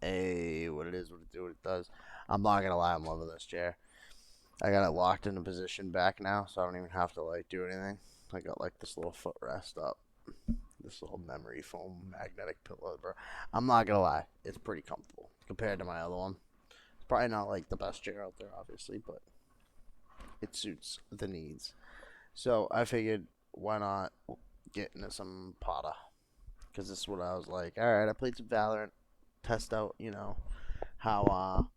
Hey, what it is, what it does. I'm not gonna lie, I'm loving this chair. I got it locked into position back now, so I don't even have to like do anything. I got like this little footrest up, this little memory foam magnetic pillow, bro. I'm not gonna lie, it's pretty comfortable compared to my other one. It's probably not like the best chair out there, obviously, but it suits the needs. So I figured, why not get into some Potter? Because this is what I was like. All right, I played some Valorant, test out, how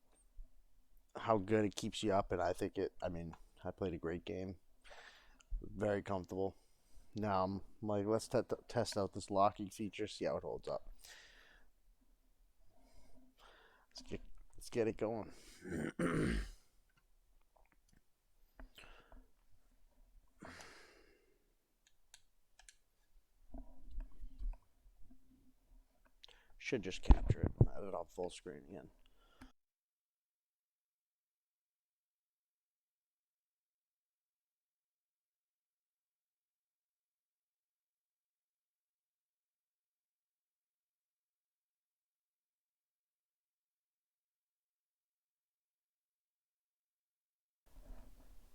how good it keeps you up, and I think it. I mean, I played a great game, very comfortable. Now I'm like, let's test out this locking feature, see how it holds up. Let's get it going. Should just capture it. I have it on full screen again.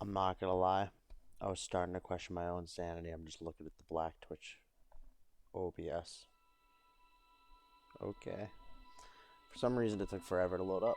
I'm not gonna lie. I was starting to question my own sanity. I'm just looking at the black Twitch OBS. Okay. For some reason, it took forever to load up.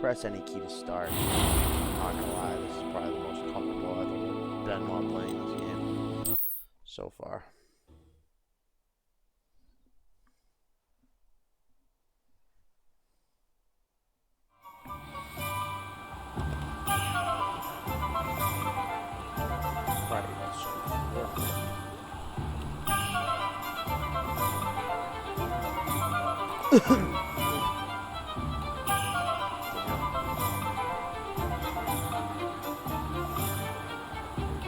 Press any key to start. I'm not gonna lie, this is probably the most comfortable I've ever been while playing this game so far. Probably that's so.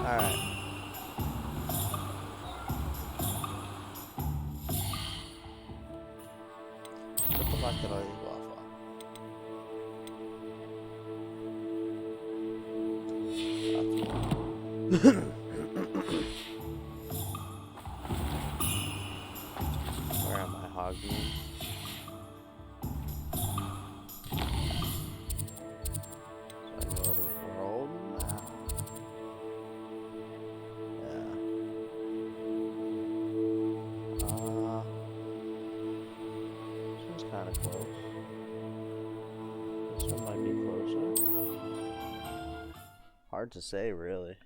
Alright. What the fuck did I leave off on? Where am I, Hogwarts? So I go to world map. Yeah. This one's kind of close. This one might be closer. Hard to say, really.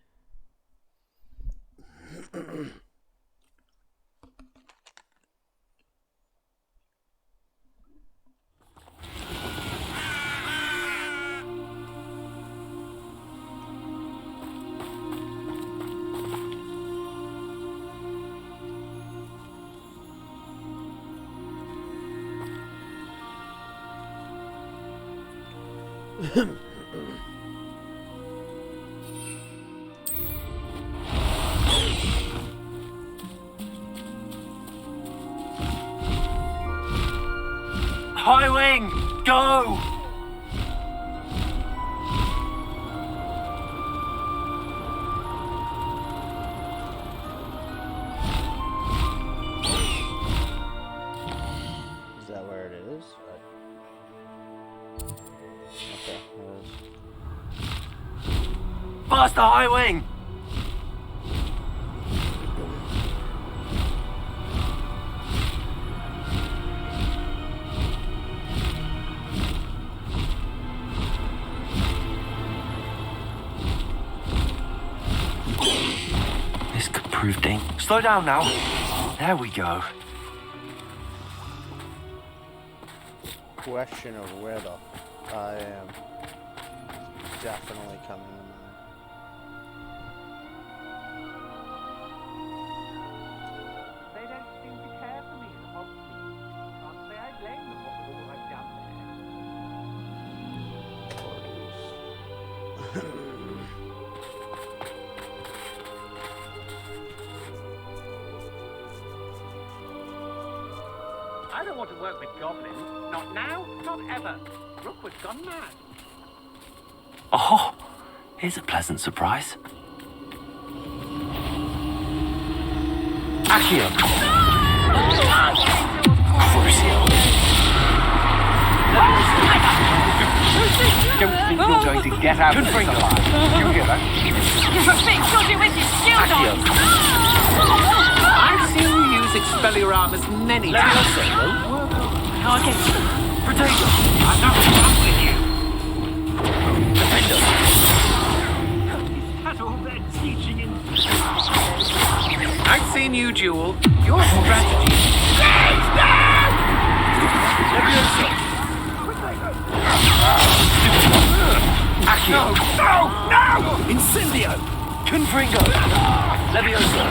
High wing, go! Is that where it is? Okay, Faster, high wing! This could prove dangerous. Slow down now. There we go. question of where the I am definitely coming to mind. They don't seem to care for me in Hogwarts. Can't say I blame them what with all I've done there. Portals. I don't want to work with goblins. Not now, not ever. Rookwood's gone mad. Oh, here's a pleasant surprise. Accio. Crucio. Don't think you're going to get out of this alive. You hear that? You'll with his shield Accio. I've seen you use Expelliarmus many times. Okay. Potato. I'm not with you. Defender. Is that all their teaching in... I've seen you duel. Your strategy... Accio. No! Incendio! Confringo. Levioso.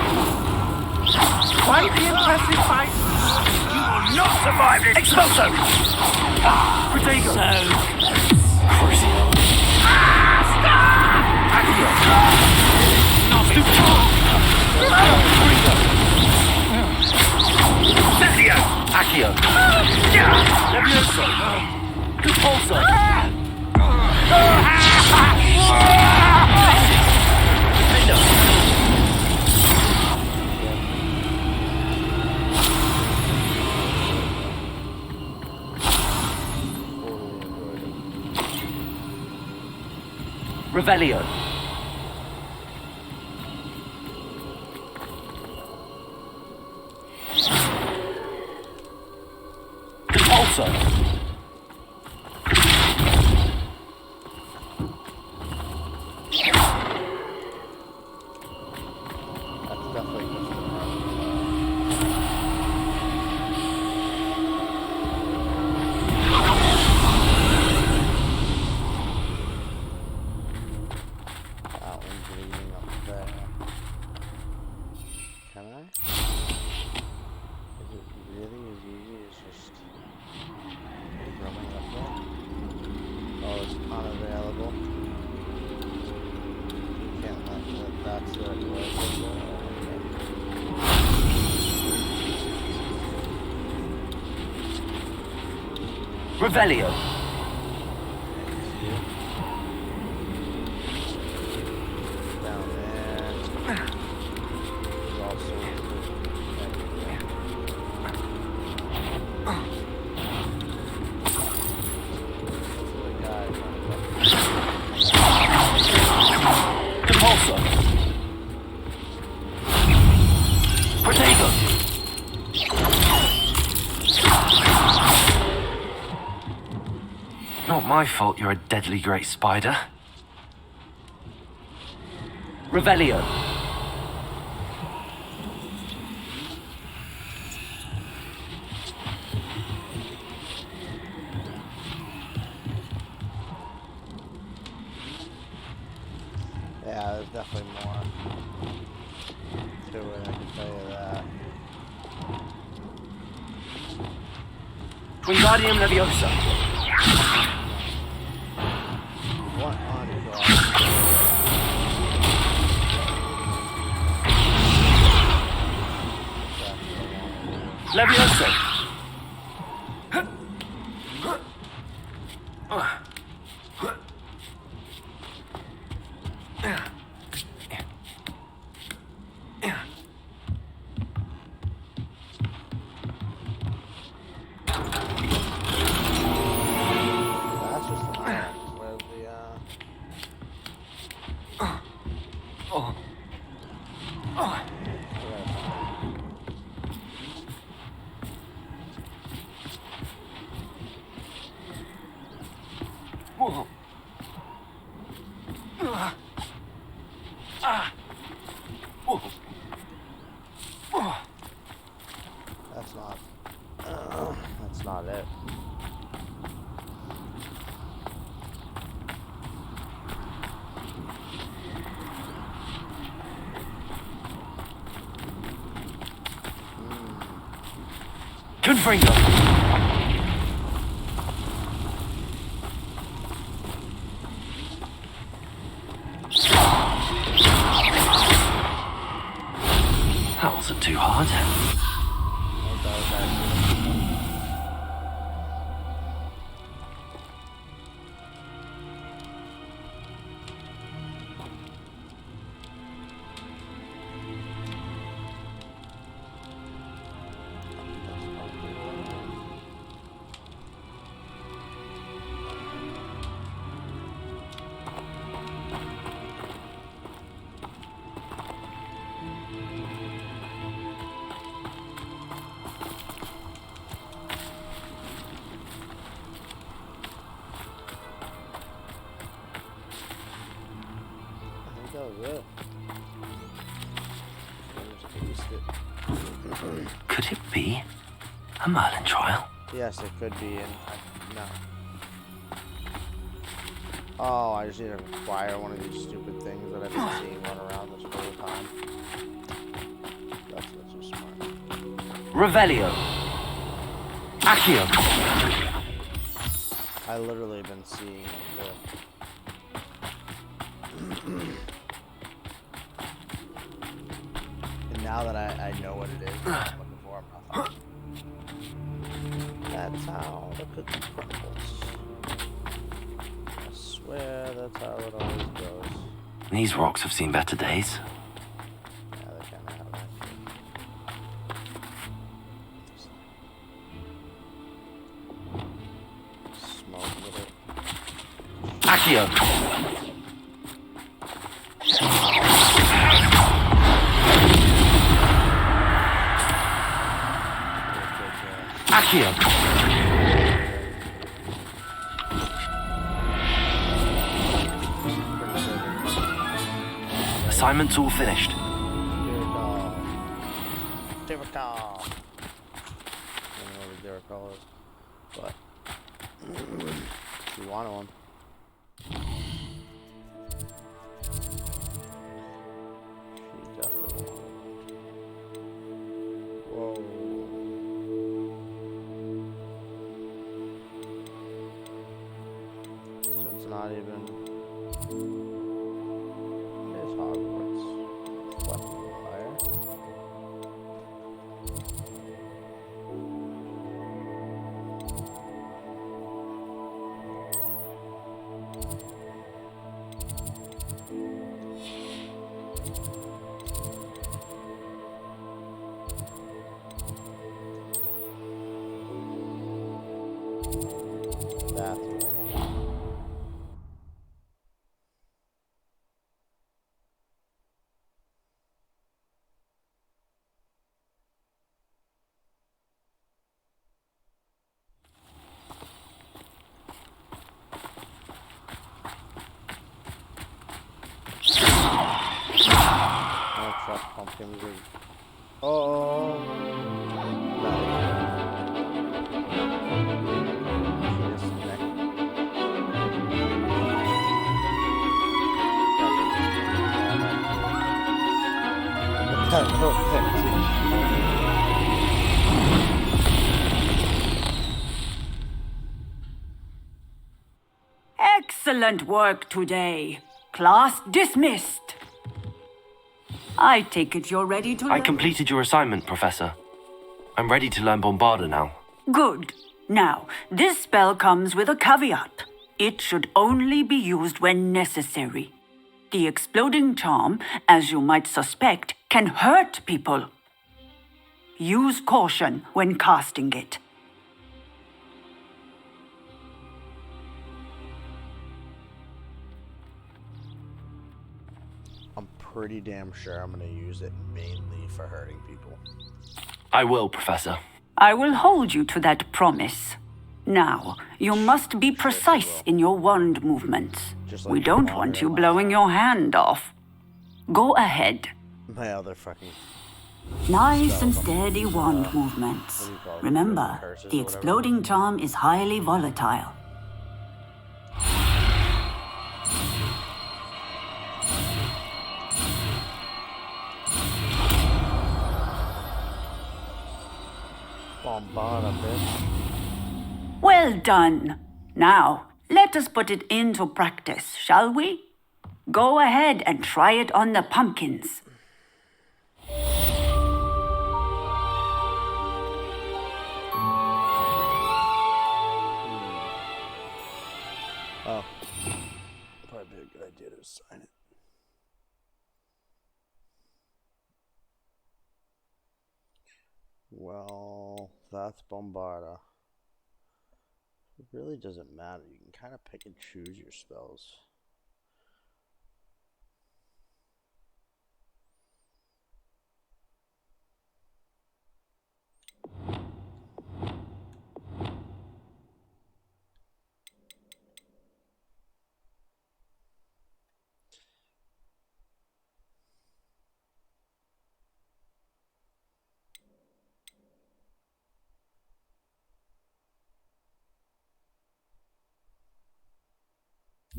Quite the impressive fight. You will not survive this. Expulso. Potato. Crucio. Accio. Confringo. Accio. Levioso. Compulso. Revelio. Compulso. That's definitely that one's leading up there. Can I? Is it really as easy as just running up there? Oh, it's unavailable. You can't let that's it. Revelio. Down there. There's all sorts of Compulso. Potato. Not my fault you're a deadly great spider. Revelio. Yeah, there's definitely more to it, I can tell you that. Wingardium Leviosa. What on God? Leviosa. That's just an island. Where's the, Oh. Oh. Whoa. Whoa. That's not it. Confringo. That wasn't too hard. Could it be a Merlin trial? Yes, it could be. And no. Oh, I just need to acquire one of these stupid things that I've been seeing run around this whole time. That's not so smart. Revelio. Accio. I literally have been seeing and now that I know what it is, I'm looking for, I'm not. That's how the cookie crumbles. I swear that's how it always goes. These rocks have seen better days. Yeah, they kind of have actually. Smoke with it. Accio. Accio. Assignment's all finished. Typical. I don't know what a Derrickal is, but if you want one. You definitely want one. Whoa. So it's not even. It's Hogwarts. What? Fire? That's what I need. I don't trust pumpkins. Oh. No. She just neck. Excellent work today. Class dismissed. I take it you're ready to I learn. completed your assignment, Professor. I'm ready to learn Bombarda now. Good. Now, this spell comes with a caveat. It should only be used when necessary. The exploding charm, as you might suspect, can hurt people. Use caution when casting it. I'm pretty damn sure I'm gonna use it mainly for hurting people. I will, Professor. I will hold you to that promise. Now, you must be precise in your wand movements. Just like We the don't water want in you my blowing eye. your hand off. Go ahead. My other fucking. Nice and steady wand movements. what do you call it? Remember, Curses or the whatever. exploding charm is highly volatile. Bombarda, bitch. Well done. Now, let us put it into practice, shall we? Go ahead and try it on the pumpkins. Oh. Probably be a good idea to sign it. Well, that's Bombarda. It really doesn't matter. You can kind of pick and choose your spells.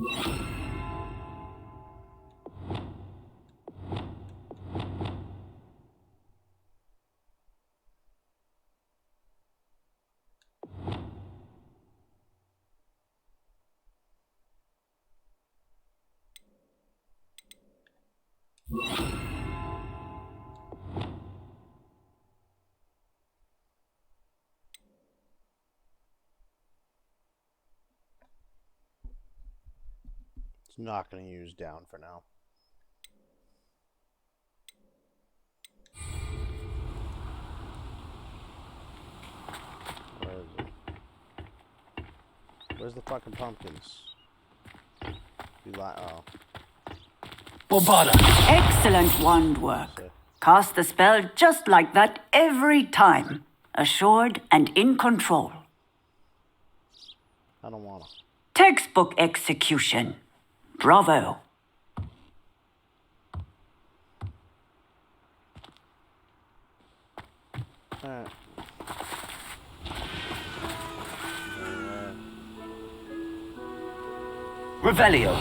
It's not going to use down for now. Where is it? Where's the fucking pumpkins? Oh. Bombarda! Excellent wand work. Cast the spell just like that every time. Assured and in control. I don't wanna. Textbook execution. Bravo. Alright. Revelio.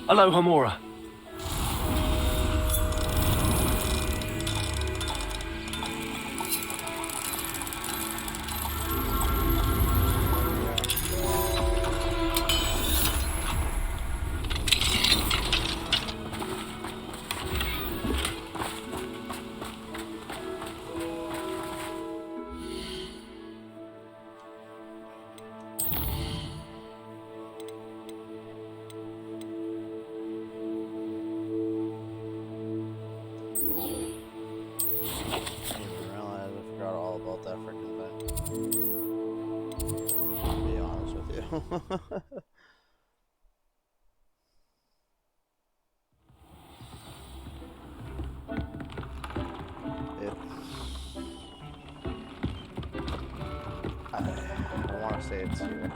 Aloha Mora. I want to say it's here.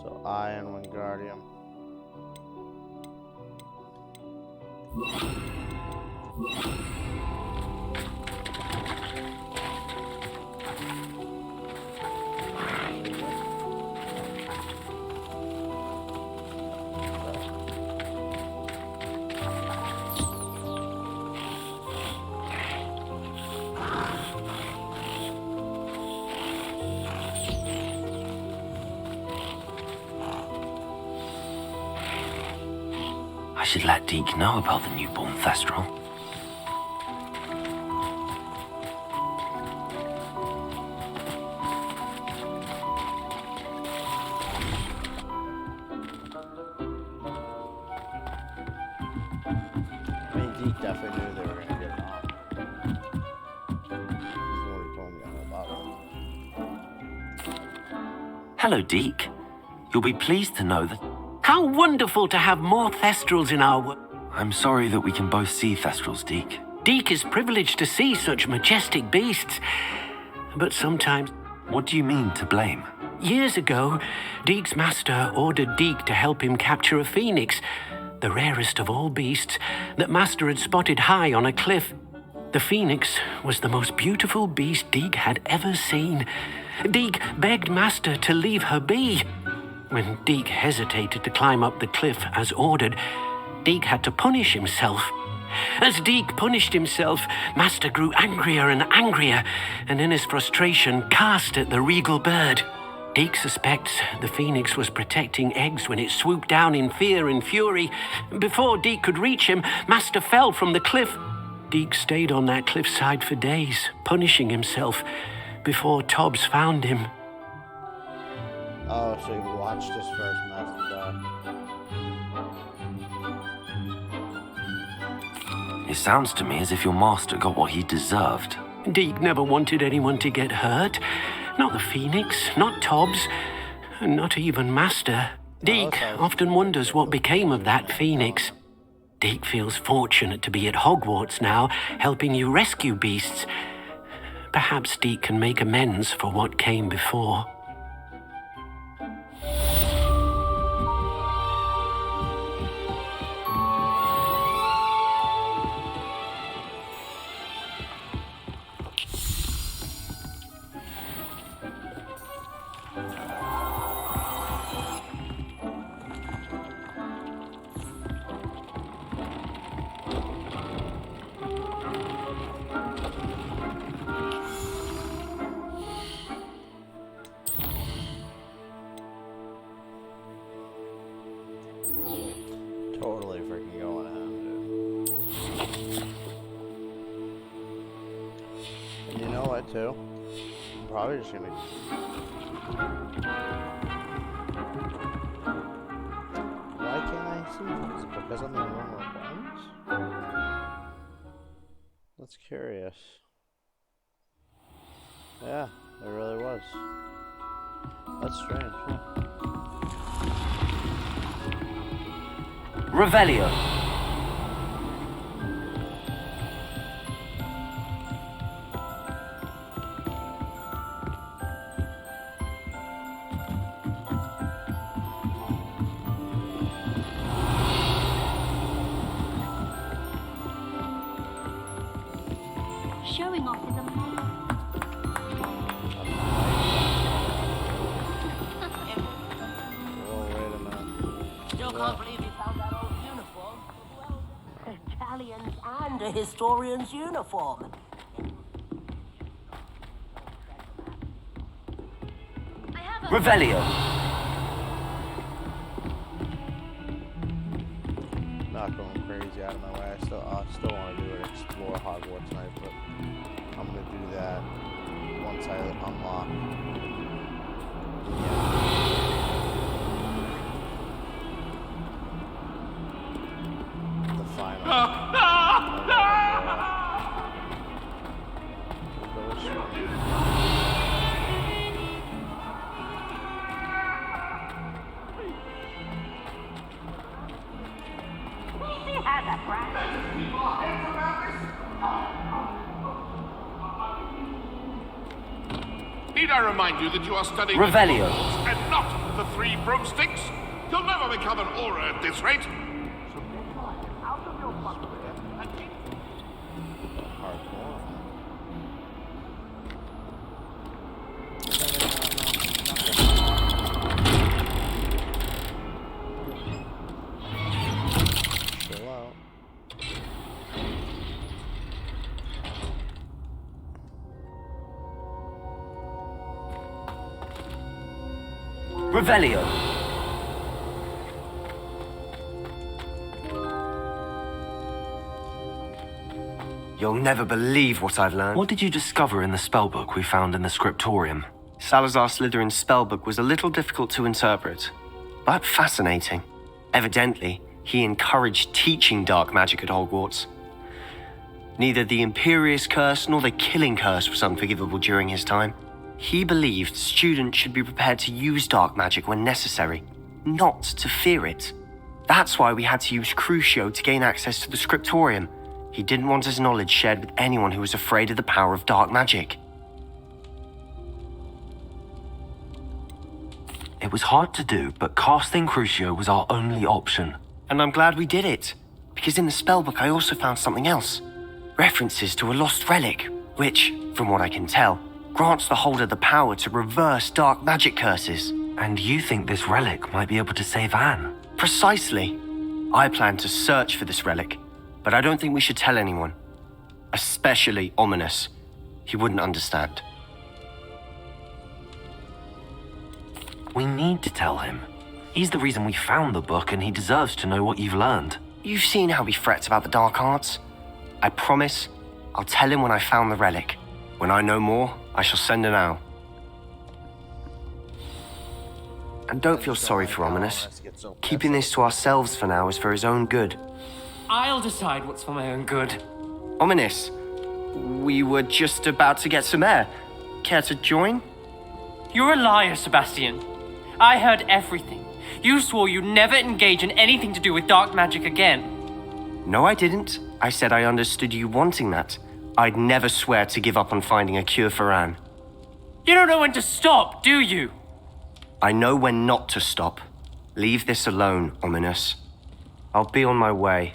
So I and Wingardium. I should let Deke know about the newborn Thestral. I mean, Deke definitely knew they were going to get it on. He's the one who told me all about it. Hello, Deke. You'll be pleased to know that... How wonderful to have more Thestrals in our world. I'm sorry that we can both see Thestrals, Deke. Deke is privileged to see such majestic beasts. But sometimes... What do you mean, to blame? Years ago, Deke's master ordered Deke to help him capture a phoenix, the rarest of all beasts, that master had spotted high on a cliff. The phoenix was the most beautiful beast Deke had ever seen. Deke begged master to leave her be. When Deke hesitated to climb up the cliff as ordered, Deke had to punish himself. As Deke punished himself, master grew angrier and angrier, and in his frustration cast at the regal bird. Deke suspects the phoenix was protecting eggs when it swooped down in fear and fury. Before Deke could reach him, master fell from the cliff. Deke stayed on that cliffside for days, punishing himself, before Tobbs found him. Oh, so you watched this first Master die. It sounds to me as if your master got what he deserved. Deke never wanted anyone to get hurt. Not the Phoenix, not Tobbs, and not even Master. Deke often wonders what became of that Phoenix. Deke feels fortunate to be at Hogwarts now, helping you rescue beasts. Perhaps Deke can make amends for what came before. too. I'm probably just gonna. Why can't I see this? Because I'm in the wrong requirements? That's curious. Yeah, it really was. That's strange, huh? Revelio. Showing off is a mother. Whoa, wait a minute. Still can't believe he found that old uniform. Well, Italians and a historian's uniform. I have a Revelio. Not going crazy out of my way. I still want to do it, explore Hogwarts Night, but I'm gonna do that once I unlock. The final. He has a brat. Need I remind you that you are studying Revelio. and not the three broomsticks? You'll never become an aura at this rate. Out of your bucket. Hardcore. Chill out. Revelio. You'll never believe what I've learned. What did you discover in the spellbook we found in the scriptorium? Salazar Slytherin's spellbook was a little difficult to interpret, but fascinating. Evidently, he encouraged teaching dark magic at Hogwarts. Neither the Imperious Curse nor the Killing Curse was unforgivable during his time. He believed students should be prepared to use dark magic when necessary, not to fear it. That's why we had to use Crucio to gain access to the scriptorium. He didn't want his knowledge shared with anyone who was afraid of the power of dark magic. It was hard to do, but casting Crucio was our only option. And I'm glad we did it, because in the spellbook I also found something else. References to a lost relic, which, from what I can tell, grants the holder the power to reverse dark magic curses. And you think this relic might be able to save Anne? Precisely. I plan to search for this relic, but I don't think we should tell anyone. Especially Ominous. He wouldn't understand. We need to tell him. He's the reason we found the book, and he deserves to know what you've learned. You've seen how he frets about the dark arts. I promise I'll tell him when I found the relic. When I know more, I shall send an owl. And don't feel sorry for Ominous. Keeping this to ourselves for now is for his own good. I'll decide what's for my own good. Ominous, we were just about to get some air. Care to join? You're a liar, Sebastian. I heard everything. You swore you'd never engage in anything to do with dark magic again. No, I didn't. I said I understood you wanting that. I'd never swear to give up on finding a cure for Anne. You don't know when to stop, do you? I know when not to stop. Leave this alone, Ominous. I'll be on my way.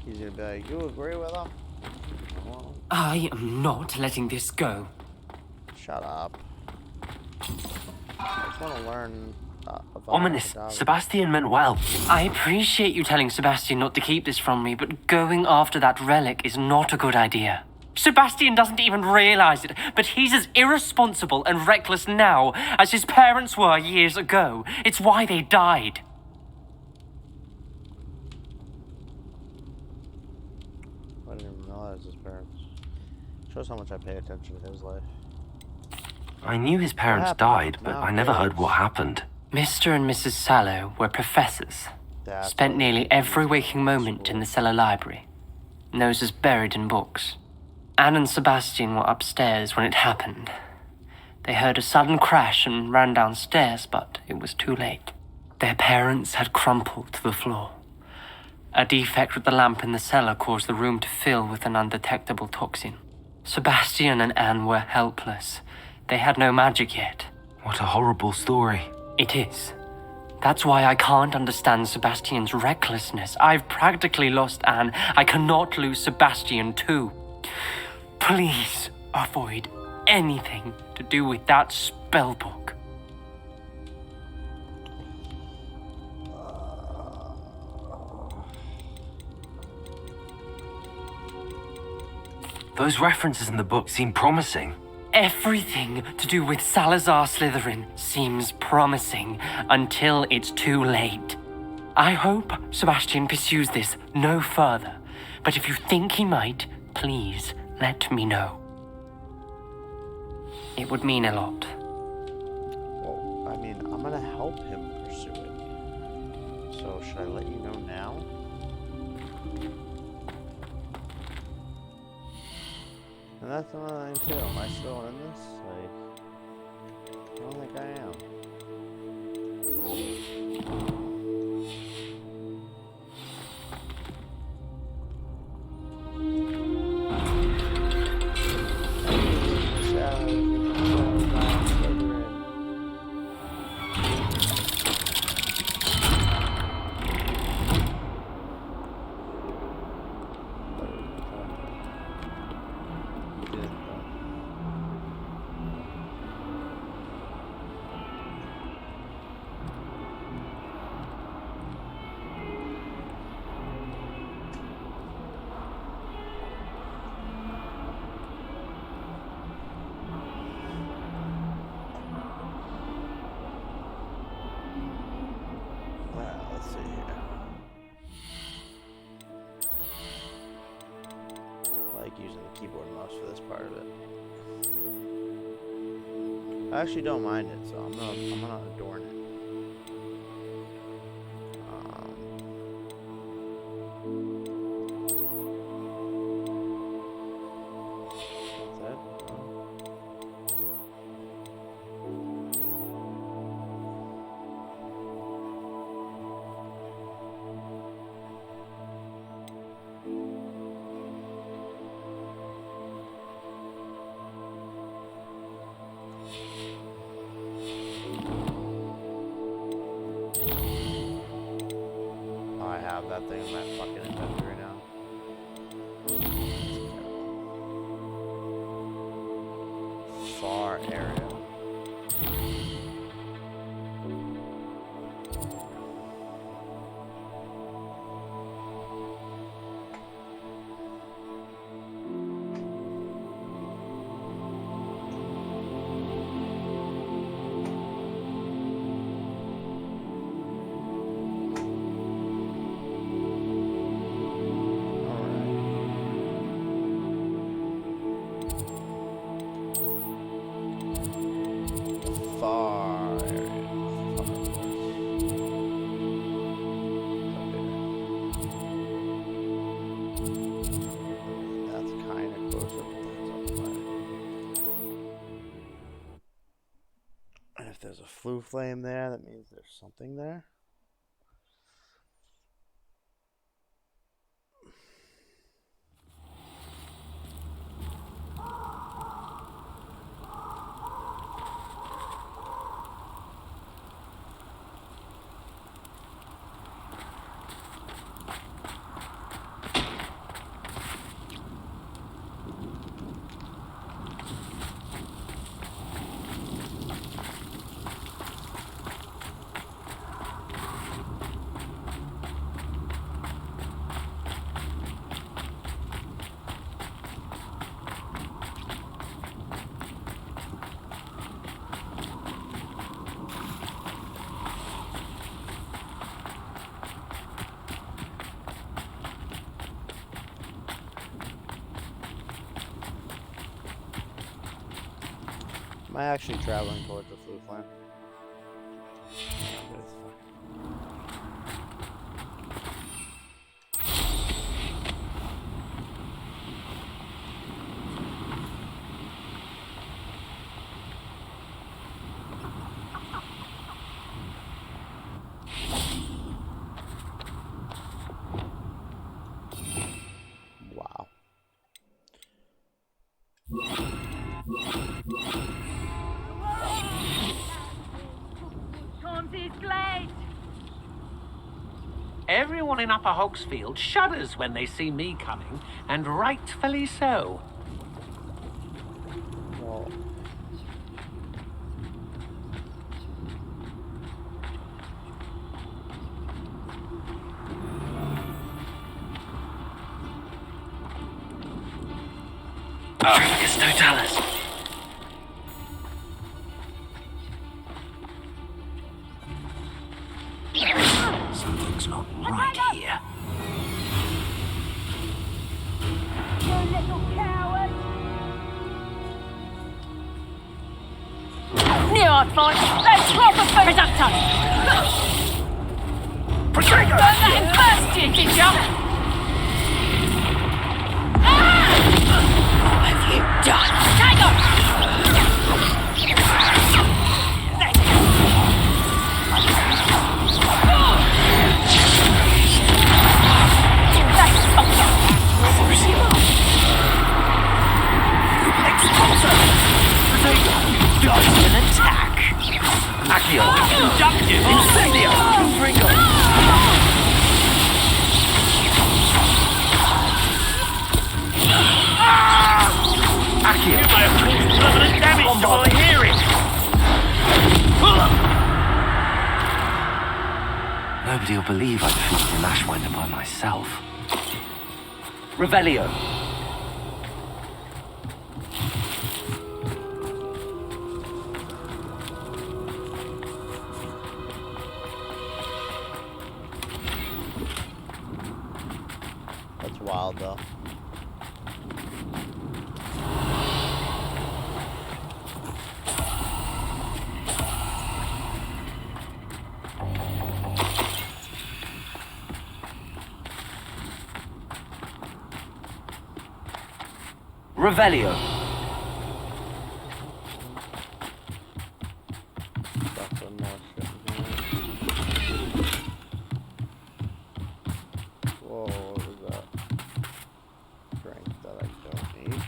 He's gonna be like, you agree with him? Well, I am not letting this go. shut up. I just want to learn about Ominous, the dog. Sebastian meant well. I appreciate you telling Sebastian not to keep this from me, but going after that relic is not a good idea. Sebastian doesn't even realize it, but he's as irresponsible and reckless now as his parents were years ago. It's why they died. I didn't even realize his parents Shows how much I pay attention to his life. I knew his parents happened? died, but No, I never heard kids. what happened. Mr. and Mrs. Sallow were professors. That's Spent why nearly they every use waking it in moment in school. the cellar library. Noses buried in books. Anne and Sebastian were upstairs when it happened. They heard a sudden crash and ran downstairs, but it was too late. Their parents had crumpled to the floor. A defect with the lamp in the cellar caused the room to fill with an undetectable toxin. Sebastian and Anne were helpless. They had no magic yet. What a horrible story. It is. That's why I can't understand Sebastian's recklessness. I've practically lost Anne. I cannot lose Sebastian too. Please avoid anything to do with that spell book. Those references in the book seem promising. Everything to do with Salazar Slytherin seems promising until it's too late. I hope Sebastian pursues this no further, but if you think he might, please let me know. It would mean a lot. Well, I mean, I'm gonna help him pursue it. So, should I let you know now? And that's another thing too. Am I still in this? Like, I don't think I am. Let's see here. I like using the keyboard and mouse for this part of it. I actually don't mind it, so I'm gonna adorn it. That's it. I have that thing in my fucking inventory now. Far area. Far area. That's kind of close up. That's up and if there's a flue flame there, that means there's something there. Am I actually traveling towards the fluke line? Wow. Everyone in Upper Hogsfield shudders when they see me coming, and rightfully so. Well, It's Totalis. Something's not right here. You little coward! Near our flight, let's drop a Reductor! Protego! Burn that in first, did ya? What have you done? Tiger! Dodge an attack. Accio. Inductive. Incendio. Confringo. Accio. You may have caused permanent damage to my hearing. Nobody will believe I defeated an Ashwinder by myself. Revelio. that's wild though. Revelio. Got some more shit in here. Whoa, what was that? Drink that I don't need.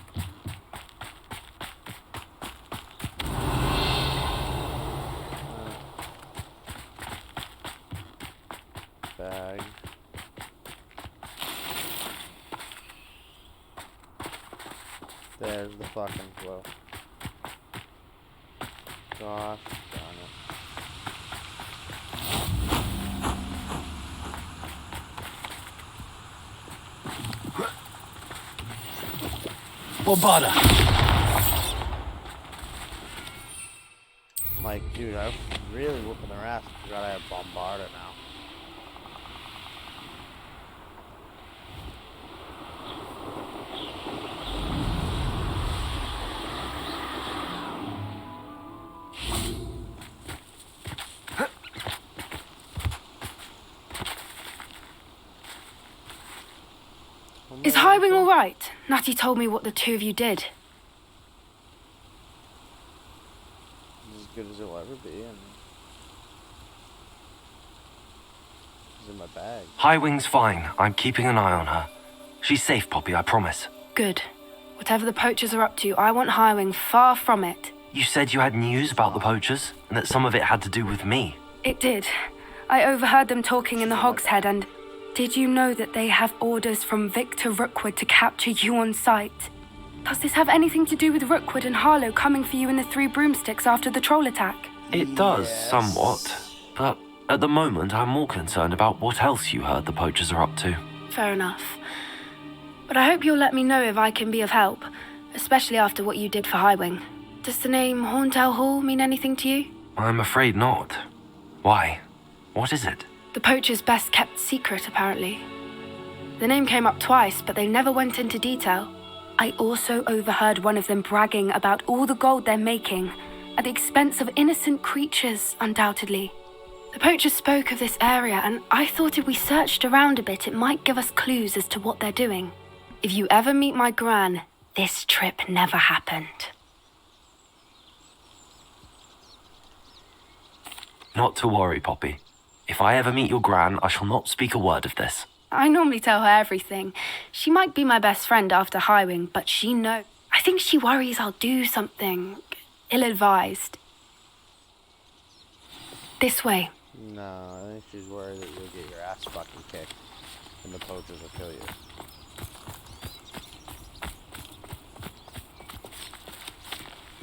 Bag. There's the fucking flow. Gosh darn it. Bombarda. Like, dude, I'm really whooping their ass. I forgot I have Bombarda now. Is Highwing all right? Natty told me what the two of you did. As good as it'll ever be, and it's in my bag. Highwing's fine. I'm keeping an eye on her. She's safe, Poppy, I promise. Good. Whatever the poachers are up to, I want Highwing far from it. You said you had news about the poachers, and that some of it had to do with me. It did. I overheard them talking in the Hogshead, and did you know that they have orders from Victor Rookwood to capture you on sight? Does this have anything to do with Rookwood and Harlow coming for you in the Three Broomsticks after the troll attack? It does, Yes. somewhat. But at the moment, I'm more concerned about what else you heard the poachers are up to. Fair enough. But I hope you'll let me know if I can be of help, especially after what you did for Highwing. Does the name Horntail Hall mean anything to you? I'm afraid not. Why? What is it? The poacher's best kept secret, apparently. The name came up twice, but they never went into detail. I also overheard one of them bragging about all the gold they're making, at the expense of innocent creatures, undoubtedly. The poachers spoke of this area, and I thought if we searched around a bit, it might give us clues as to what they're doing. If you ever meet my gran, this trip never happened. Not to worry, Poppy. If I ever meet your gran, I shall not speak a word of this. I normally tell her everything. She might be my best friend after Highwing, but she knows. I think she worries I'll do something ill-advised. This way. No, I think she's worried that you'll get your ass fucking kicked and the poachers will kill you.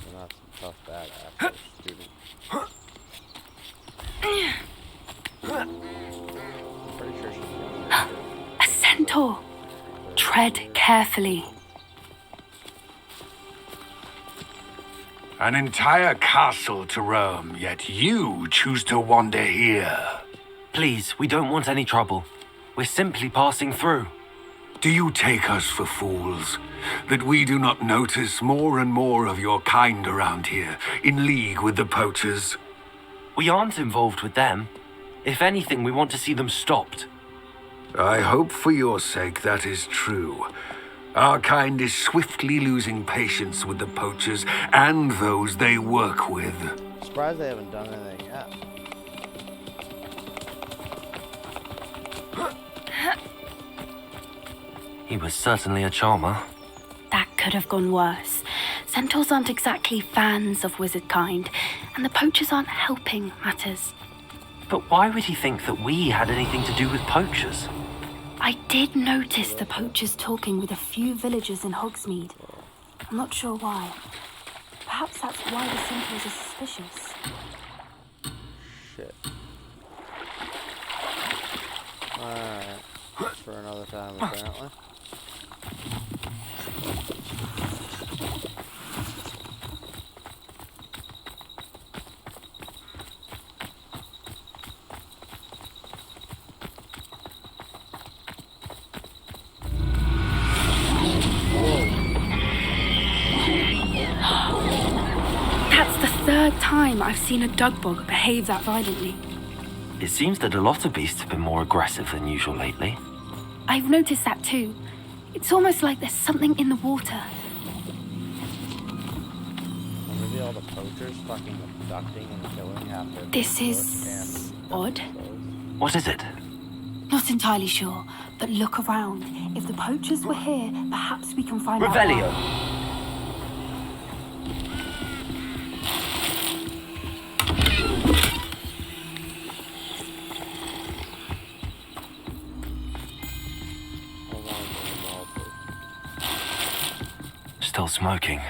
You're not some tough badass student. I'm pretty sure she's gonna A centaur. Tread carefully. An entire castle to roam, yet you choose to wander here. Please, we don't want any trouble. We're simply passing through. Do you take us for fools? That we do not notice more and more of your kind around here, in league with the poachers? We aren't involved with them. If anything, we want to see them stopped. I hope for your sake that is true. Our kind is swiftly losing patience with the poachers and those they work with. surprised they haven't done anything yet. He was certainly a charmer. That could have gone worse. Centaurs aren't exactly fans of wizard kind, and the poachers aren't helping matters. But why would he think that we had anything to do with poachers? I did notice the poachers talking with a few villagers in Hogsmeade. I'm not sure why. Perhaps that's why the centaurs are suspicious. Shit. Alright. That's for another time, apparently. That's the third time I've seen a dugbog behave that violently. It seems that a lot of beasts have been more aggressive than usual lately. I've noticed that too. It's almost like there's something in the water. Or maybe all the poachers fucking abducting and killing half their This people is and odd. What is it? Not entirely sure, but look around. If the poachers were here, perhaps we can find out Revelio! why. Still smoking.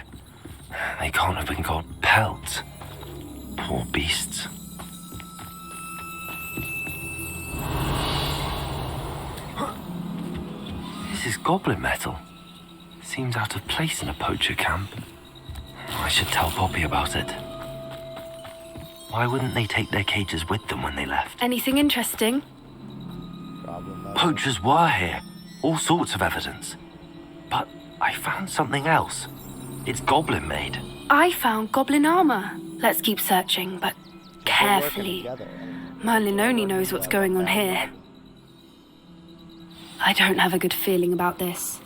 They can't have been called pelts. Poor beasts. This is goblin metal. Seems out of place in a poacher camp. I should tell Poppy about it. Why wouldn't they take their cages with them when they left? Anything interesting? Poachers were here. All sorts of evidence. But I found something else. It's goblin made. I found goblin armor. Let's keep searching, but carefully. Merlin only knows what's going on here. I don't have a good feeling about this.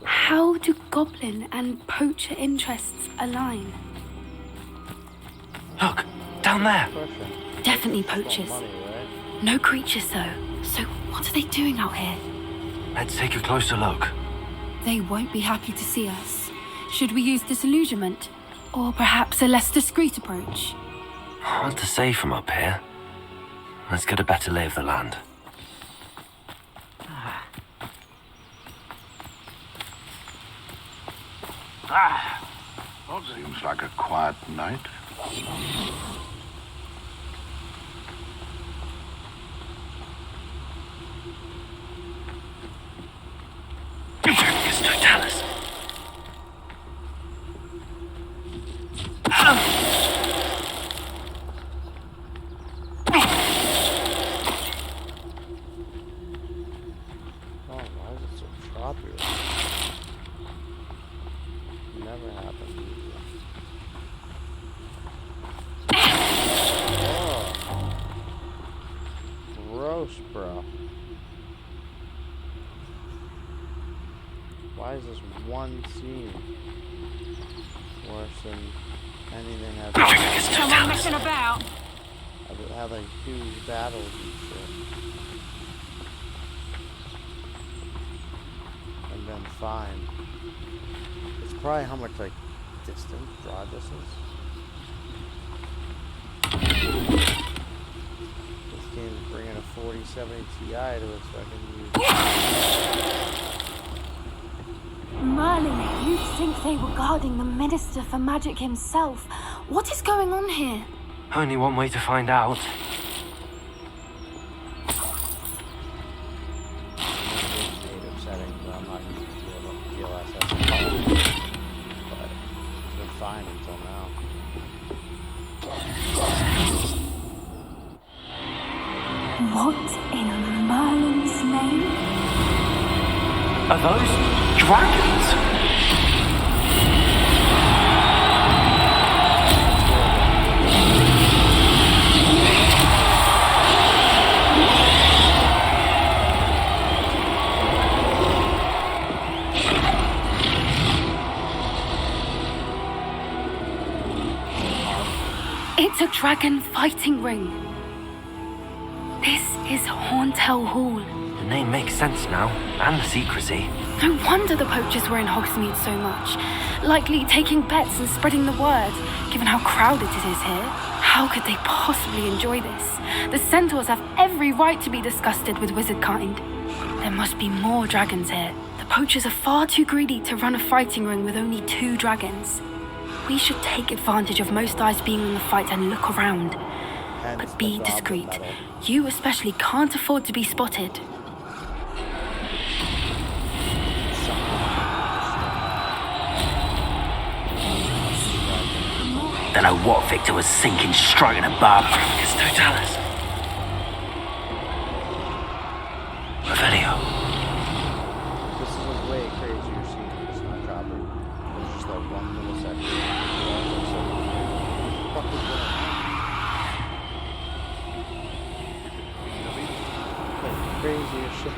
How do goblin and poacher interests align? Look, down there. Definitely poachers. No creatures though. So what are they doing out here? Let's take a closer look. They won't be happy to see us. Should we use disillusionment? Or perhaps a less discreet approach? Hard to say from up here. Let's get a better lay of the land. Seems like a quiet night. It's Totalis. Oh, why is it so choppy? never happened. Oh. Gross, bro. Why is this one scene worse than anything I've ever seen? Someone messing about. I've had like huge battles and shit. And been fine. It's probably how much like distant broad this is. This game's bringing a 4070 Ti to its fucking use. Merlin, you'd think they were guarding the Minister for Magic himself. What is going on here? Only one way to find out. Native setting, but I'm not used to DLSS. But it's been fine until now. What in Merlin's name? Are those dragons? It's a dragon fighting ring. This is Hauntel Hall. The name makes sense now, and the secrecy. No wonder the poachers were in Hogsmeade so much. Likely taking bets and spreading the word, given how crowded it is here. How could they possibly enjoy this? The centaurs have every right to be disgusted with wizard kind. There must be more dragons here. The poachers are far too greedy to run a fighting ring with only 2 dragons. We should take advantage of most eyes being on the fight and look around. But be discreet. You especially can't afford to be spotted. Don't know what Victor was thinking, striking a barb. It's Totalis. Revelio. This is a way crazier scene than it's not dropping. There's just like one little section. What the fuck is going on? Like crazier shit.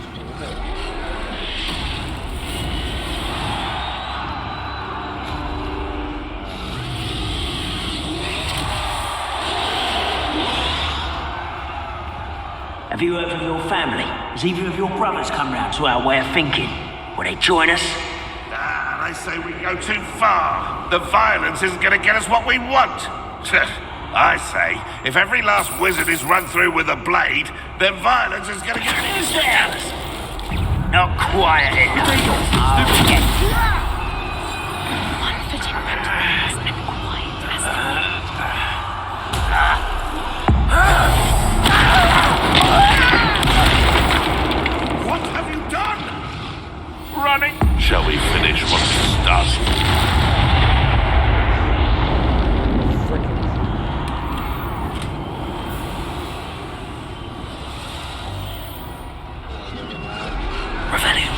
Have you heard from your family? Has either of your brothers come round to our way of thinking? Will they join us? Ah, they say we go too far. The violence isn't going to get us what we want. I say, if every last wizard is run through with a blade, then violence is going to get us down. Not quiet enough. I'll get One fitting pantaloons and quiet as What have you done? Running. Shall we finish what we started? Revelio.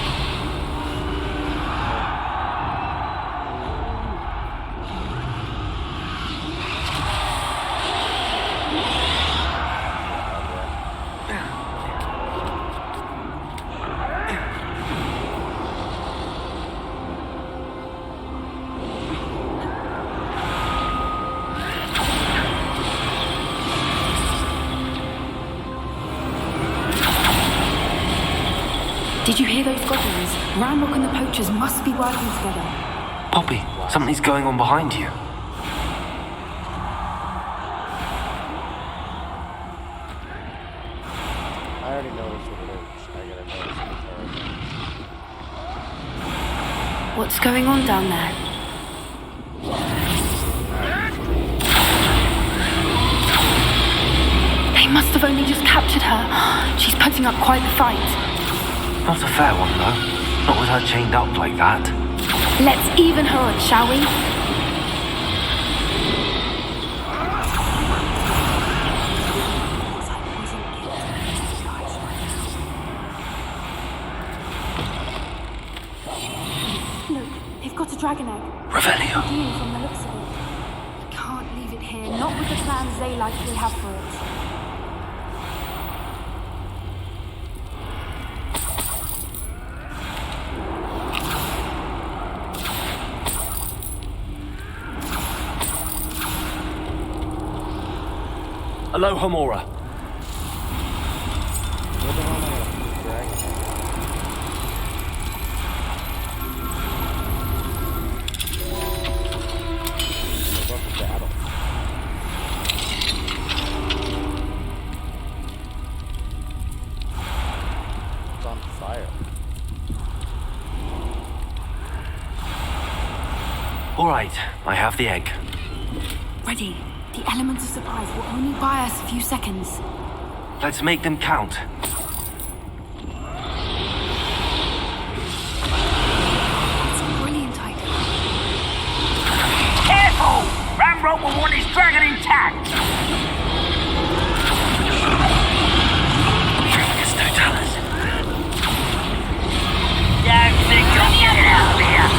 Did you hear those goblins? Ranrock and the poachers must be working together. Poppy, something's going on behind you. I already noticed what it is. I gotta notice it. What's going on down there? They must have only just captured her. She's putting up quite the fight. Not a fair one, though. Not with her chained up like that. Let's even her up, shall we? Look, they've They've got a dragon egg. Revelio. Dean from the looks of it. Can't leave it here, not with the plans they likely have for it. Aloha, Mora. All right, I have the egg. Ready. The elements of surprise will only buy us a few seconds. Let's make them count. That's a brilliant idea. Careful! Ramrock will want his dragon intact! It's no talent. Don't think you'll get it out of here!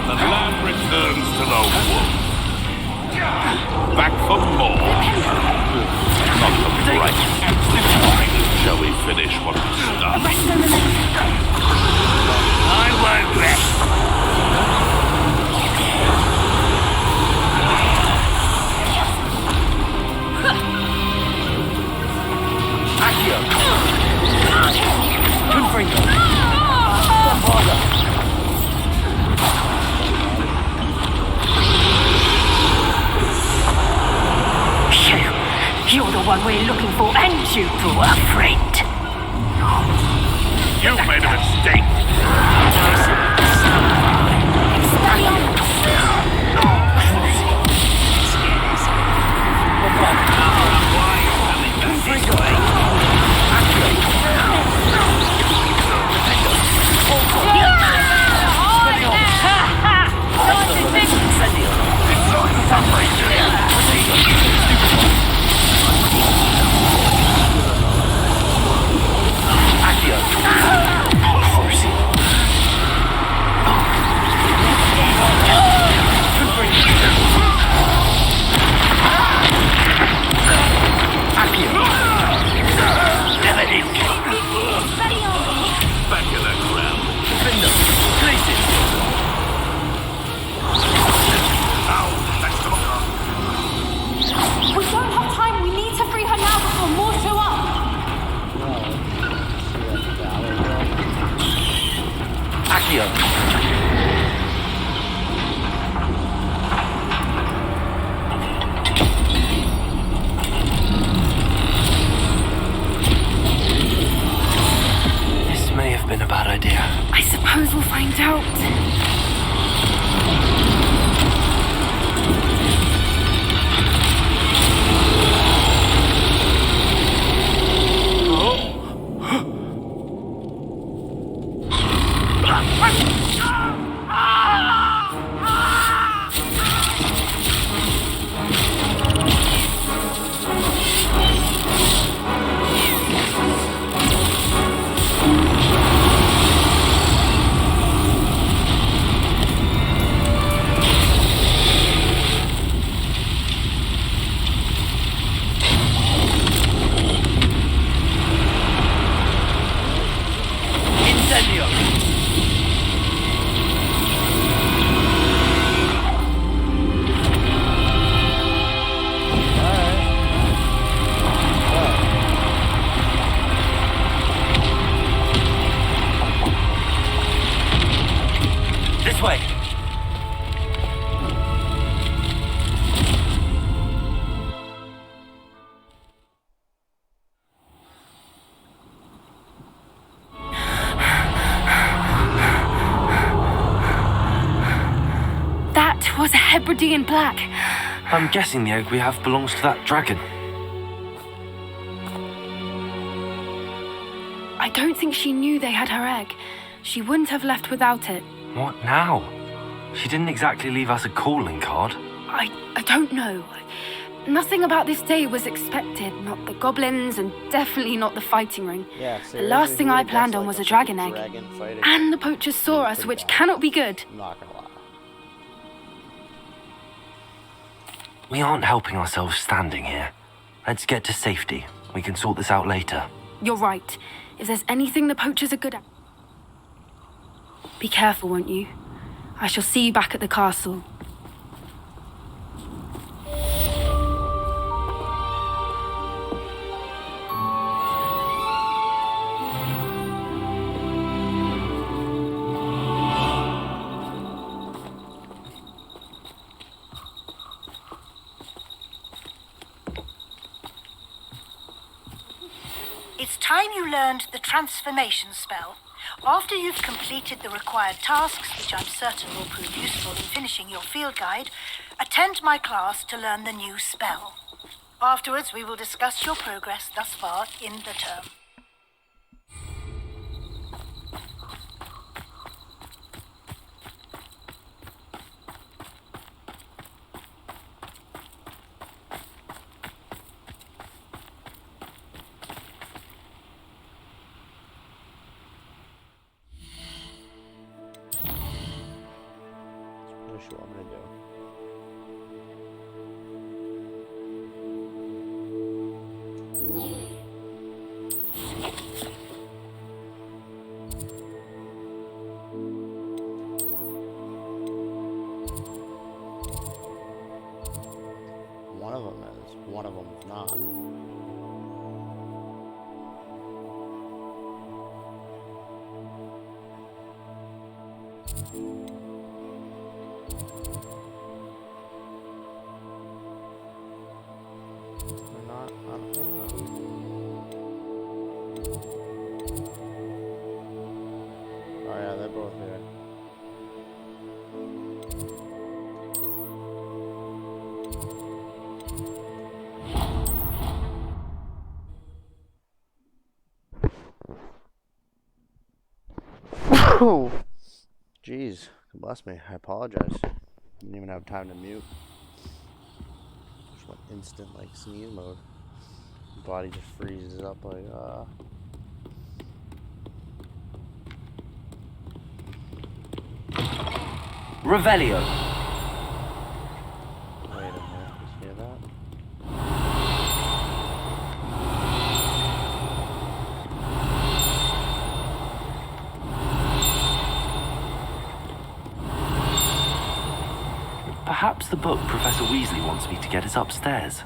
The land returns to the wolf. Back for more. Not the right. Shall we finish what we started? I won't rest. Accio. Confringo. Bombarda. You're the one we're looking for, and you poor friend. You made a mistake. This may have been a bad idea. I suppose we'll find out. This way. That was a Hebridean black. I'm guessing the egg we have belongs to that dragon. I don't think she knew they had her egg. She wouldn't have left without it. What now? She didn't exactly leave us a calling card. I don't know. Nothing about this day was expected. Not the goblins, and definitely not the fighting ring. Yeah, The last thing I planned on was a dragon egg. And the poachers saw us, which cannot be good. I'm not gonna lie. We aren't helping ourselves standing here. Let's get to safety. We can sort this out later. You're right. If there's anything the poachers are good at... Be careful, won't you? I shall see you back at the castle. It's time you learned the transformation spell. After you've completed the required tasks, which I'm certain will prove useful in finishing your field guide, attend my class to learn the new spell. Afterwards, we will discuss your progress thus far in the term. What you want me to do? One of them is. One of them is not. They're not. I don't know. Oh yeah, they're both here. Oh, jeez, bless me. I apologize. Didn't even have time to mute. Just went instant like sneeze mode. Body just freezes up like Revelio. Wait a minute, you hear that? Perhaps the book Professor Weasley wants me to get is upstairs.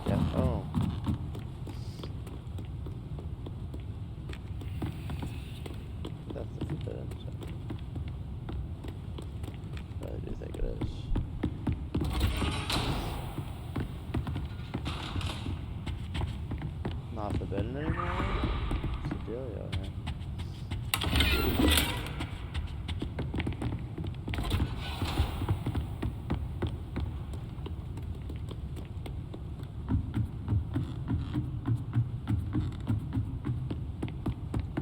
Yeah, oh. That's the forbidden zone. I do think it is. Not forbidden anymore? What's the dealio here?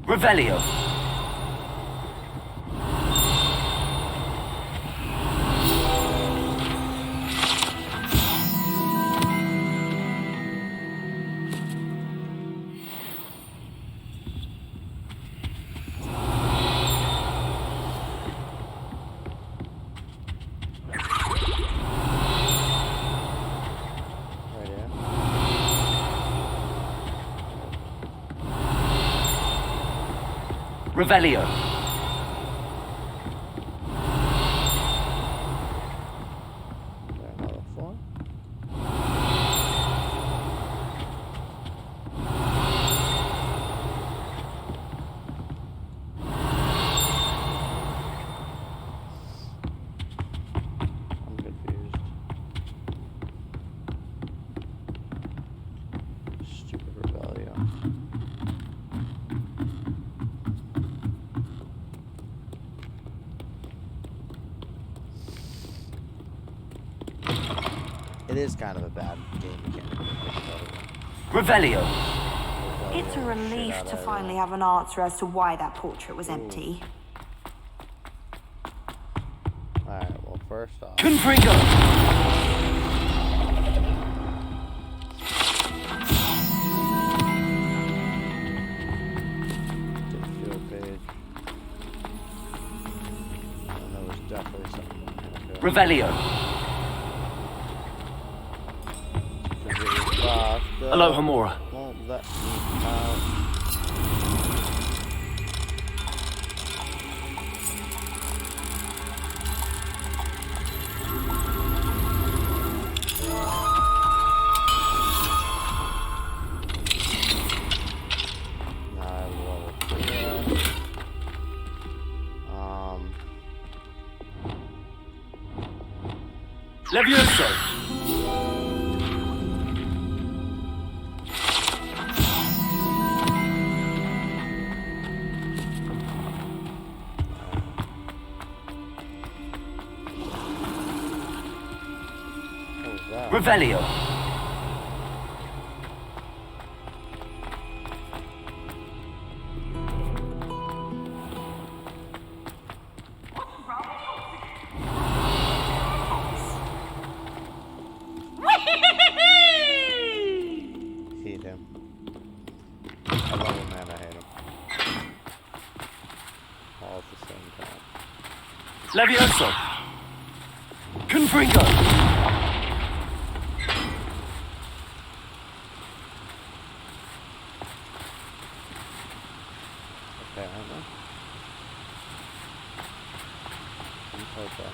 Revelio. Right here. Revelio. Is there another floor? I'm confused. Stupid rebellion. It is kind of a bad game mechanic. Revelio. It's a relief to finally have an answer as to why that portrait was empty. first off. Confringo! Field page. And there was definitely something. Okay. Revelio. Aloha Mora. Won't let me out. Levioso! Revelio! Hate him. I love him and I hate him. All at the same time. Levioso! Confringo! Okay, aren't they? Okay.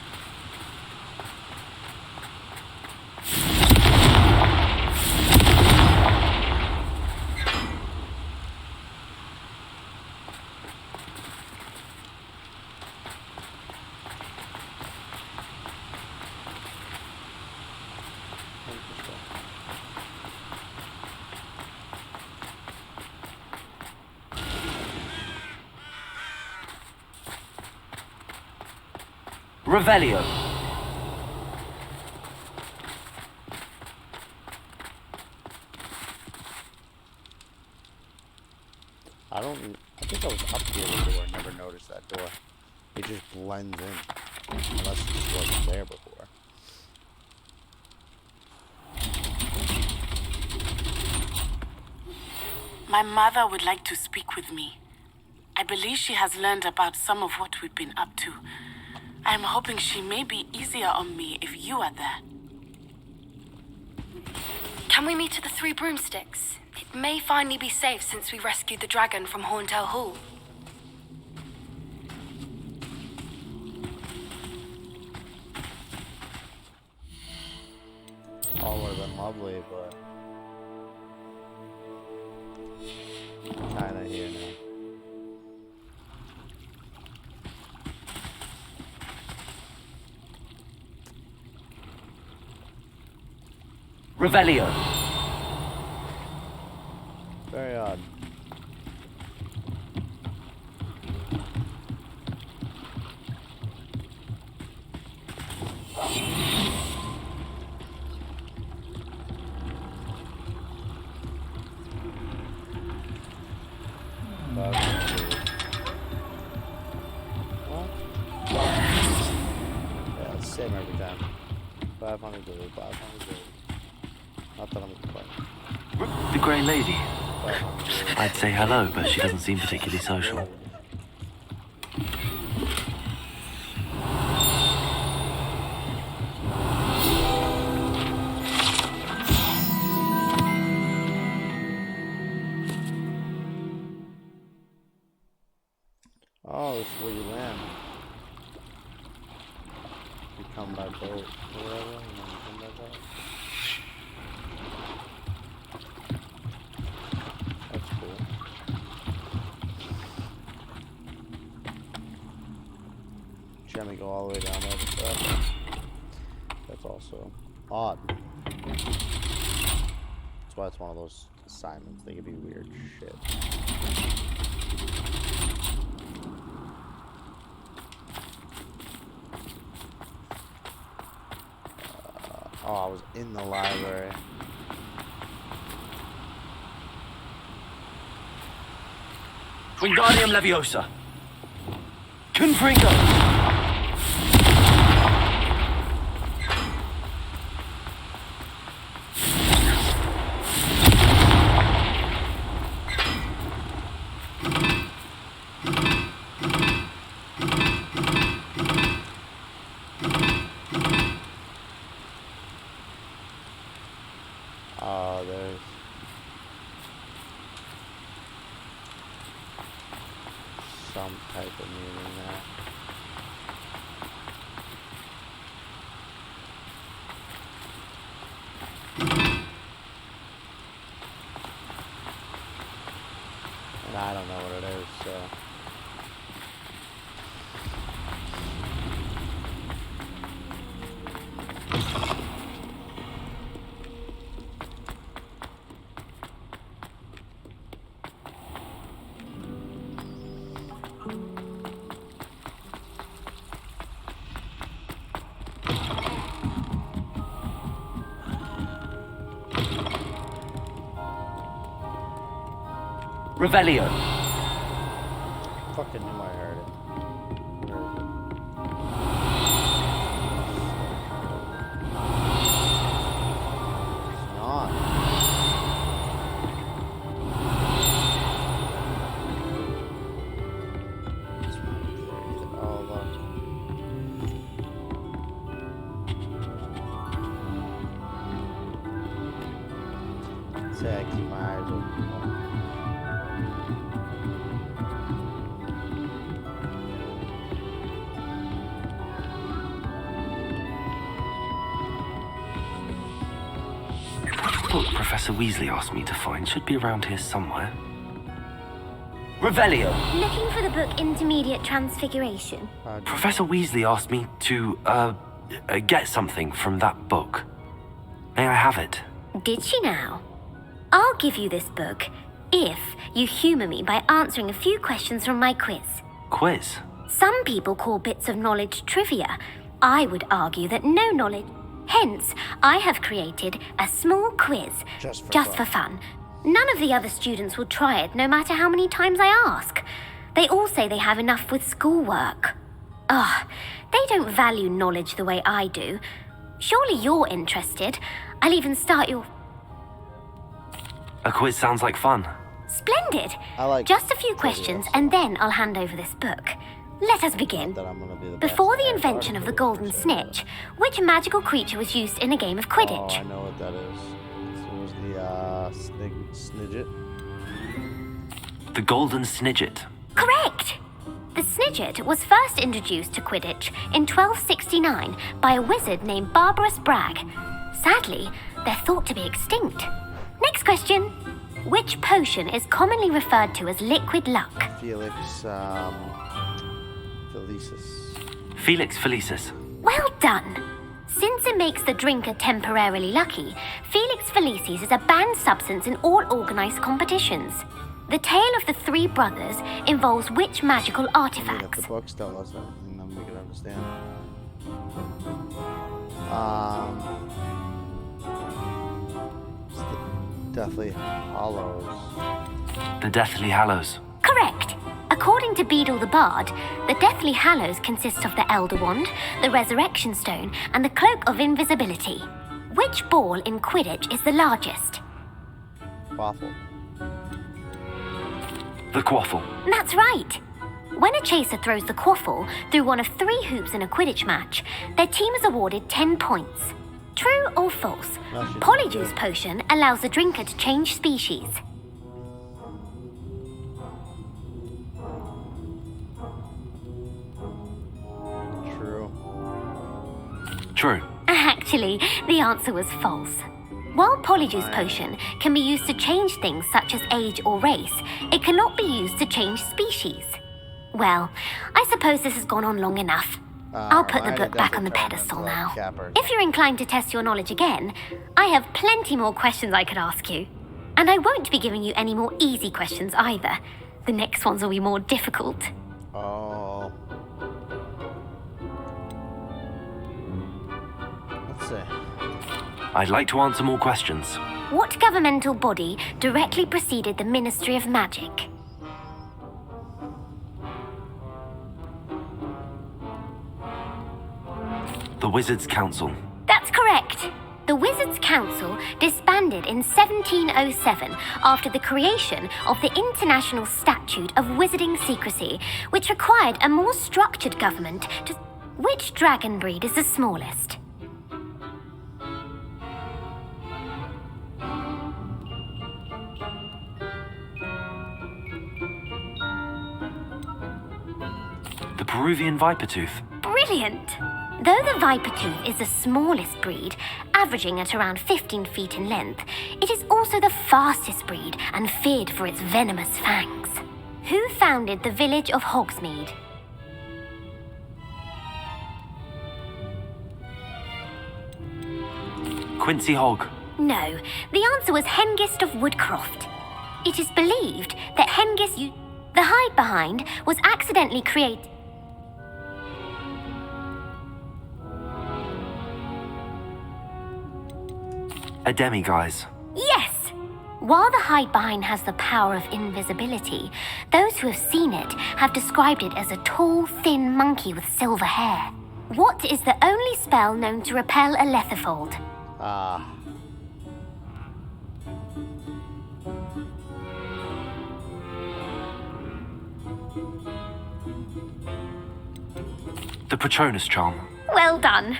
Revelio. I think I was up here the door and never noticed that door. It just blends in. Unless it just wasn't there before. My mother would like to speak with me. I believe she has learned about some of what we've been up to. I am hoping she may be easier on me if you are there. Can we meet at the Three Broomsticks? It may finally be safe since we rescued the dragon from Horntail Hall. All would have been lovely, but kinda here now. Revelio. Very odd. Yeah, it's the same every time. 500 gold, 500 gold. Not that I'm complaining. The Grey Lady. 500 gold. I'd say hello, but she doesn't seem particularly social. Oh, this is where you land. You come by boat or whatever, and then you come by boat. That's cool. Let me go all the way down there to stuff. That's also odd. That's why it's one of those assignments. They could be weird shit. Oh, I was in the library. Wingardium Leviosa. Confringo. some type of meaning there. And I don't know what it is, so. Revelio. Fucking knew I heard it. Where is it? It's not. Oh, look. Say I keep my eyes open. The book Professor Weasley asked me to find should be around here somewhere. Revelio. Looking for the book Intermediate Transfiguration. Professor Weasley asked me to, get something from that book. May I have it? Did she now? I'll give you this book if you humour me by answering a few questions from my quiz. Quiz? Some people call bits of knowledge trivia. I would argue that no knowledge. Hence, I have created a small quiz just for fun. None of the other students will try it no matter how many times I ask. They all say they have enough with schoolwork. Ugh, they don't value knowledge the way I do. Surely you're interested. I'll even start your... A quiz sounds like fun. Splendid. I like just a few questions and then I'll hand over this book. Let us begin. Before the invention of the golden snitch, which magical creature was used in a game of Quidditch? Oh, I know what that is. It was the Snidget. The golden snidget. Correct! The Snidget was first introduced to Quidditch in 1269 by a wizard named Barbarous Bragg. Sadly, they're thought to be extinct. Next question. Which potion is commonly referred to as liquid luck? Felix, Felicis. Felix Felicis. Well done! Since it makes the drinker temporarily lucky, Felix Felicis is a banned substance in all organised competitions. The tale of the three brothers involves which magical artifacts? If the books tell us everything, then we can understand. It's the Deathly Hallows. The Deathly Hallows. Correct! According to Beedle the Bard, the Deathly Hallows consist of the Elder Wand, the Resurrection Stone, and the Cloak of Invisibility. Which ball in Quidditch is the largest? Quaffle. The Quaffle. That's right! When a chaser throws the quaffle through one of 3 hoops in a Quidditch match, their team is awarded 10 points. True or false? Polyjuice Potion allows the drinker to change species. True. Actually, the answer was false. While Polyjuice Potion can be used to change things such as age or race, it cannot be used to change species. Well, I suppose this has gone on long enough. I'll put the book back on the pedestal now. If you're inclined to test your knowledge again, I have plenty more questions I could ask you. And I won't be giving you any more easy questions either. The next ones will be more difficult. Oh. Let's see. I'd like to answer more questions. What governmental body directly preceded the Ministry of Magic? The Wizards' Council. That's correct. The Wizards' Council disbanded in 1707 after the creation of the International Statute of Wizarding Secrecy, which required a more structured government to... Which dragon breed is the smallest? Peruvian viper tooth. Brilliant! Though the viper tooth is the smallest breed, averaging at around 15 feet in length, it is also the fastest breed and feared for its venomous fangs. Who founded the village of Hogsmeade? Quincy Hogg. No, the answer was Hengist of Woodcroft. It is believed that the hide behind, was accidentally created. A demiguise. Yes! While the hide behind has the power of invisibility, those who have seen it have described it as a tall, thin monkey with silver hair. What is the only spell known to repel a letherfold? The Patronus charm. Well done.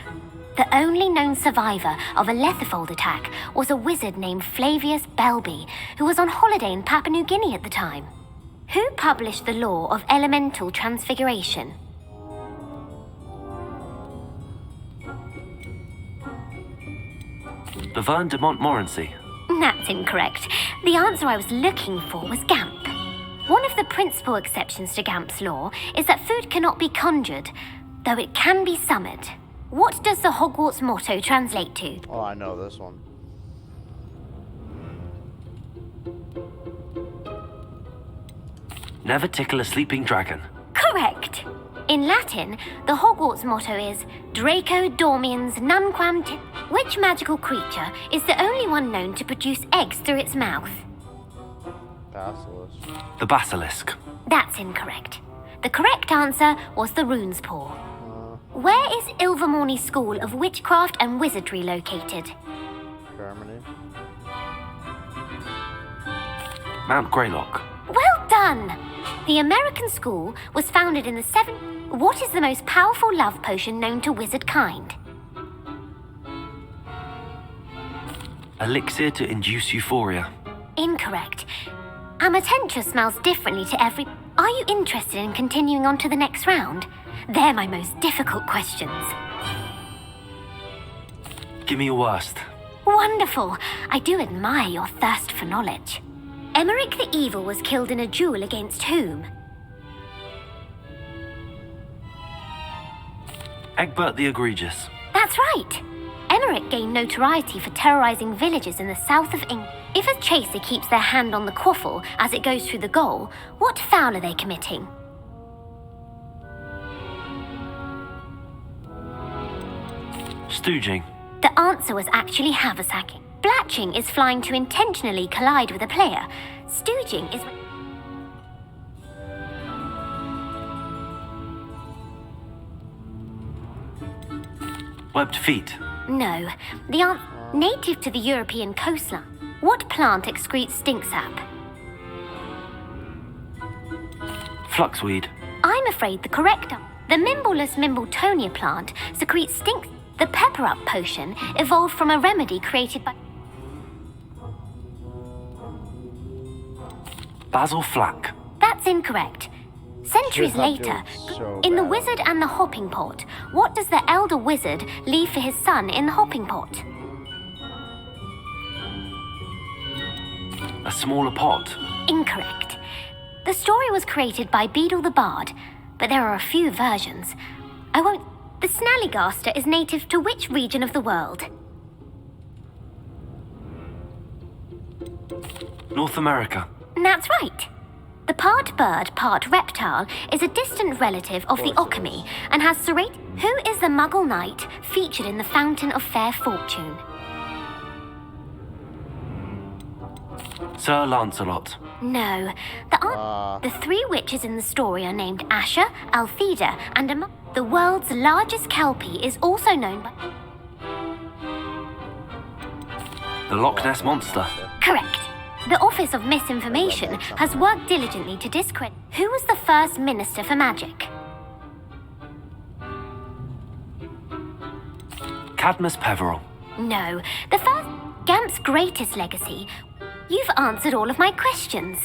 The only known survivor of a letherfold attack was a wizard named Flavius Belby, who was on holiday in Papua New Guinea at the time. Who published the law of elemental transfiguration? Laverne de Montmorency. That's incorrect. The answer I was looking for was Gamp. One of the principal exceptions to Gamp's law is that food cannot be conjured, though it can be summoned. What does the Hogwarts motto translate to? Oh, I know this one. Never tickle a sleeping dragon. Correct. In Latin, the Hogwarts motto is Draco dormiens nunquam Which magical creature is the only one known to produce eggs through its mouth? Basilisk. The basilisk. That's incorrect. The correct answer was the rune's paw. Where is Ilvermorny School of Witchcraft and Wizardry located? Germany. Mount Greylock. Well done! The American school was founded in the What is the most powerful love potion known to wizard kind? Elixir to induce euphoria. Incorrect. Amatentra smells differently to every... Are you interested in continuing on to the next round? They're my most difficult questions. Give me your worst. Wonderful. I do admire your thirst for knowledge. Emmerich the Evil was killed in a duel against whom? Egbert the Egregious. That's right. Emmerich gained notoriety for terrorizing villages in the south of England. If a chaser keeps their hand on the quaffle as it goes through the goal, what foul are they committing? Stooging. The answer was actually haversacking. Blatching is flying to intentionally collide with a player. Stooging is... Webbed feet. No. The answer... Native to the European coastline. What plant excretes stink sap? Fluxweed. I'm afraid the correct... The Mimbleless Mimbletonia plant secretes stink... The pepper-up potion evolved from a remedy created by... Basil Flack. That's incorrect. Centuries You're not later, doing so in The bad. Wizard and the Hopping Pot, what does the elder wizard leave for his son in the hopping pot? A smaller pot. Incorrect. The story was created by Beadle the Bard, but there are a few versions. I won't... The Snallygaster is native to which region of the world? North America. That's right. The part bird, part reptile is a distant relative of the Occamy and has serrated... Who is the Muggle knight featured in the Fountain of Fair Fortune? Sir Lancelot. No. The three witches in the story are named Asher, Altheda, and the world's largest kelpie is also known by... The Loch Ness Monster. Correct. The Office of Misinformation has worked diligently to discredit... Who was the first Minister for Magic? Cadmus Peveril. No. The first... Gamp's greatest legacy... You've answered all of my questions.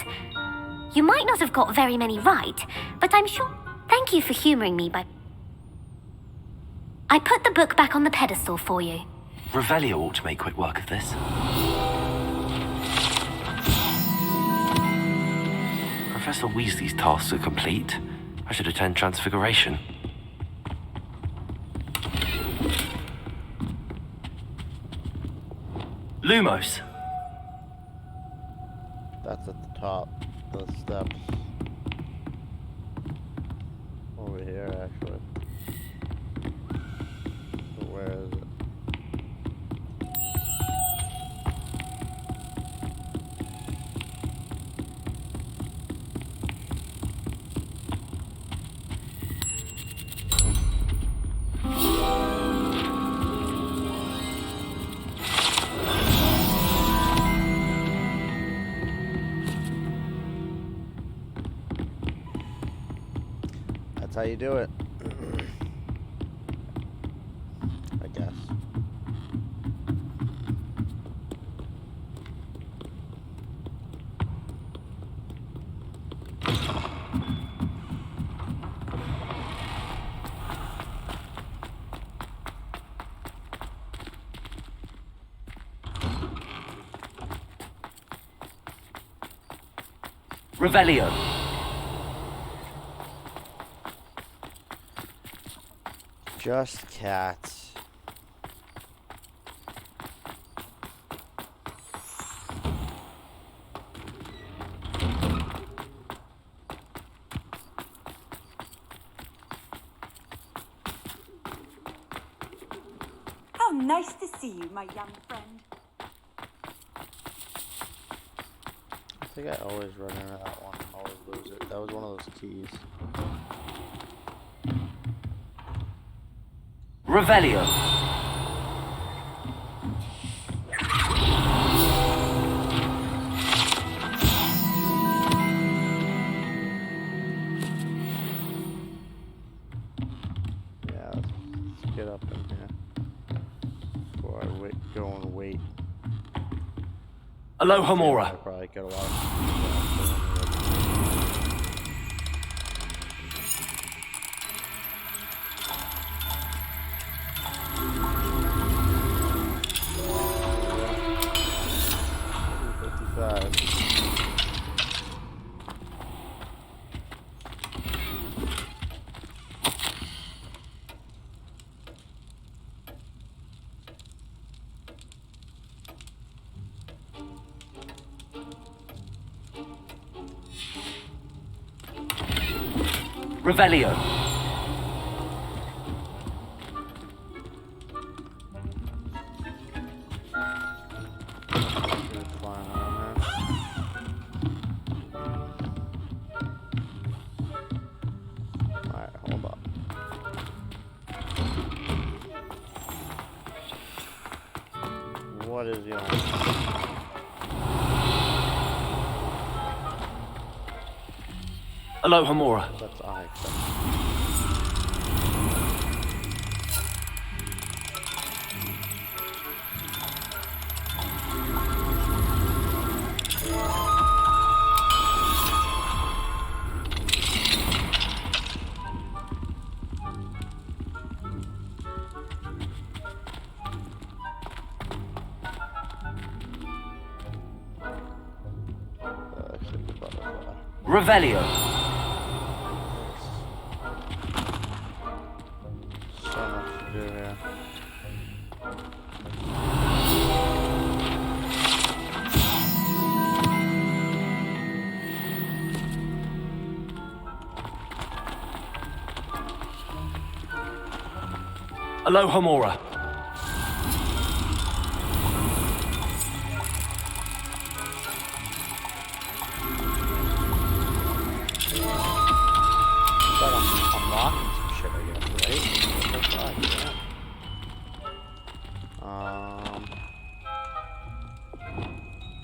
You might not have got very many right, but I'm sure... Thank you for humoring me by... I put the book back on the pedestal for you. Revelio ought to make quick work of this. Professor Weasley's tasks are complete. I should attend Transfiguration. Lumos! That's at the top of the steps. Over here, actually. So where is it? That's how you do it. I guess. Revelio! Just cats. How nice to see you, my young friend. I think I always run into that one. Always lose it. That was one of those keys. Revelio! Yeah, let's get up in here before I go and wait. Aloha Mora! I probably get a lot of... Revelio! Alright, hold up. What is going on? Aloha Mora! That's I. Revelio! So much to do here. Aloha Mora!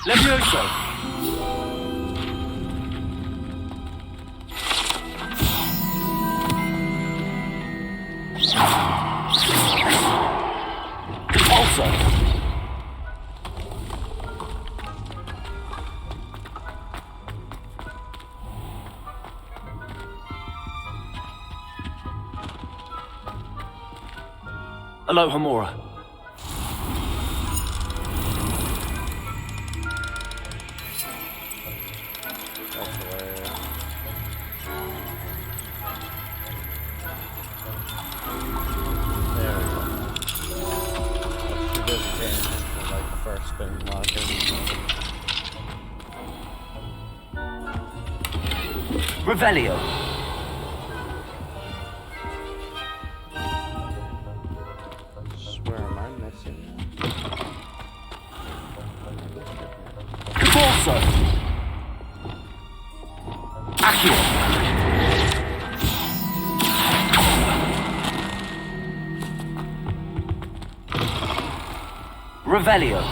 Levioso! Repulsor! Homura. That's hilarious. There we go. She doesn't pay attention to like the first spin lock. Revelio. Swear, am I missing that? Corso. Accio. Revelio.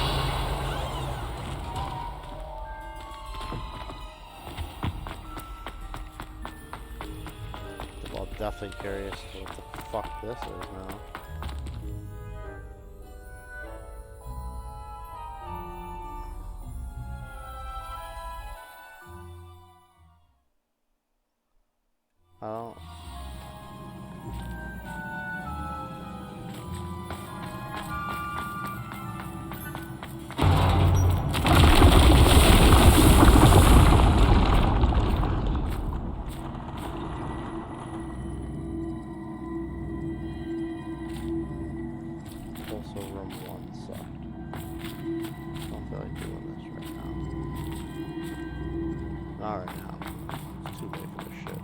Well, definitely curious to what the fuck this is now. I don't. Also, room 1 sucked. Don't feel like doing this right now. Not right now. It's too late for this shit.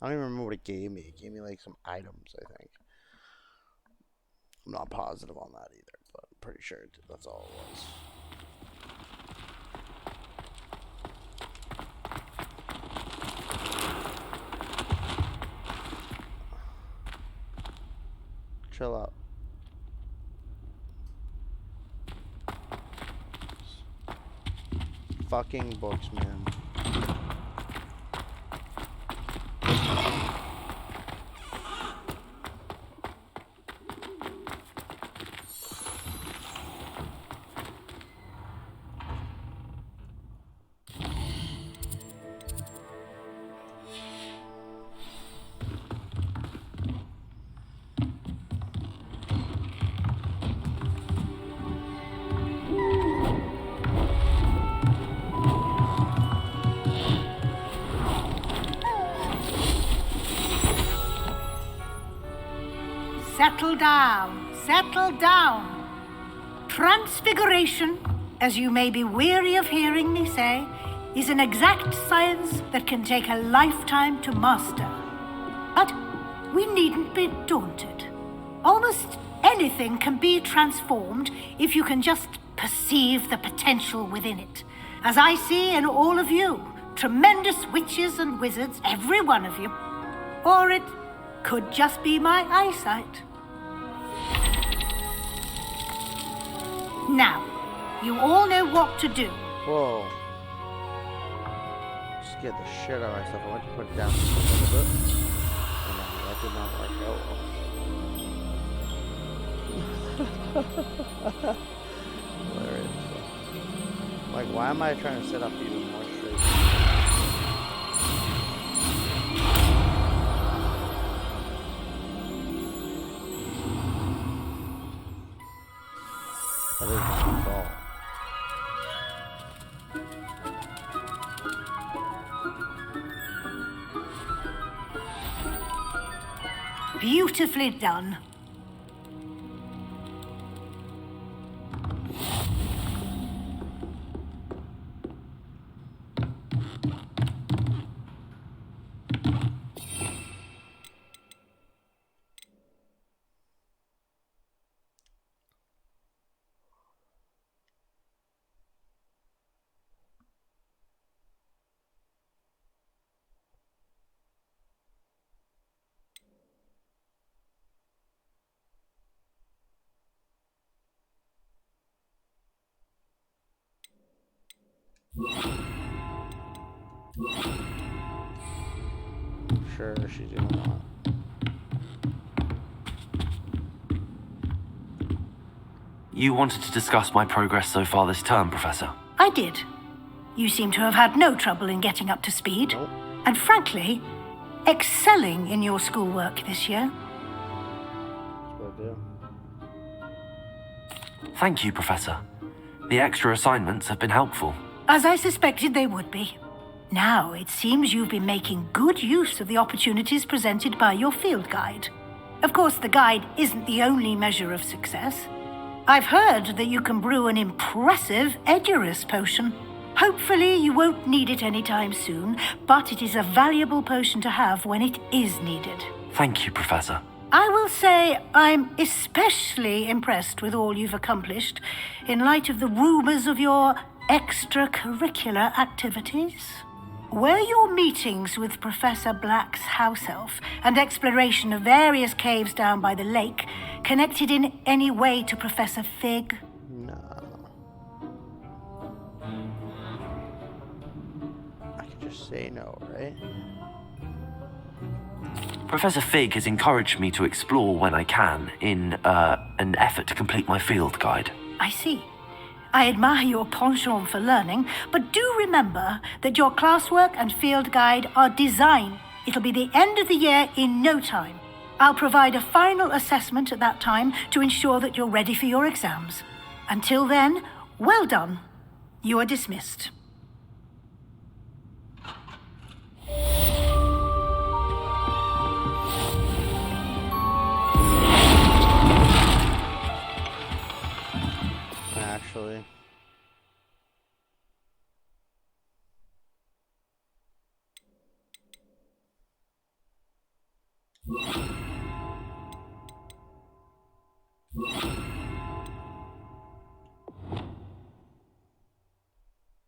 I don't even remember what it gave me. It gave me like some items, I think. I'm not positive on that either, but I'm pretty sure that's all it was. Chill out. Fucking books, man. Settle down, settle down. Transfiguration, as you may be weary of hearing me say, is an exact science that can take a lifetime to master. But we needn't be daunted. Almost anything can be transformed if you can just perceive the potential within it. As I see in all of you, tremendous witches and wizards, every one of you. Or it could just be my eyesight. Now, you all know what to do. Whoa. Scared the shit out of myself. I went to put it down just a little bit. And that did not work out. Hilarious. Like, why am I trying to set up even more straight? That is my fault. Beautifully done. Sure, she's doing that. You wanted to discuss my progress so far this term, Professor? I did. You seem to have had no trouble in getting up to speed. Nope. And frankly, excelling in your schoolwork this year. That's what I do. Thank you, Professor. The extra assignments have been helpful. As I suspected they would be. Now, it seems you've been making good use of the opportunities presented by your field guide. Of course, the guide isn't the only measure of success. I've heard that you can brew an impressive Edurus potion. Hopefully, you won't need it anytime soon, but it is a valuable potion to have when it is needed. Thank you, Professor. I will say I'm especially impressed with all you've accomplished in light of the rumors of your extracurricular activities. Were your meetings with Professor Black's house elf and exploration of various caves down by the lake connected in any way to Professor Fig? No. I could just say no, right? Professor Fig has encouraged me to explore when I can in an effort to complete my field guide. I see. I admire your penchant for learning, but do remember that your classwork and field guide are design. It'll be the end of the year in no time. I'll provide a final assessment at that time to ensure that you're ready for your exams. Until then, well done. You are dismissed. Actually.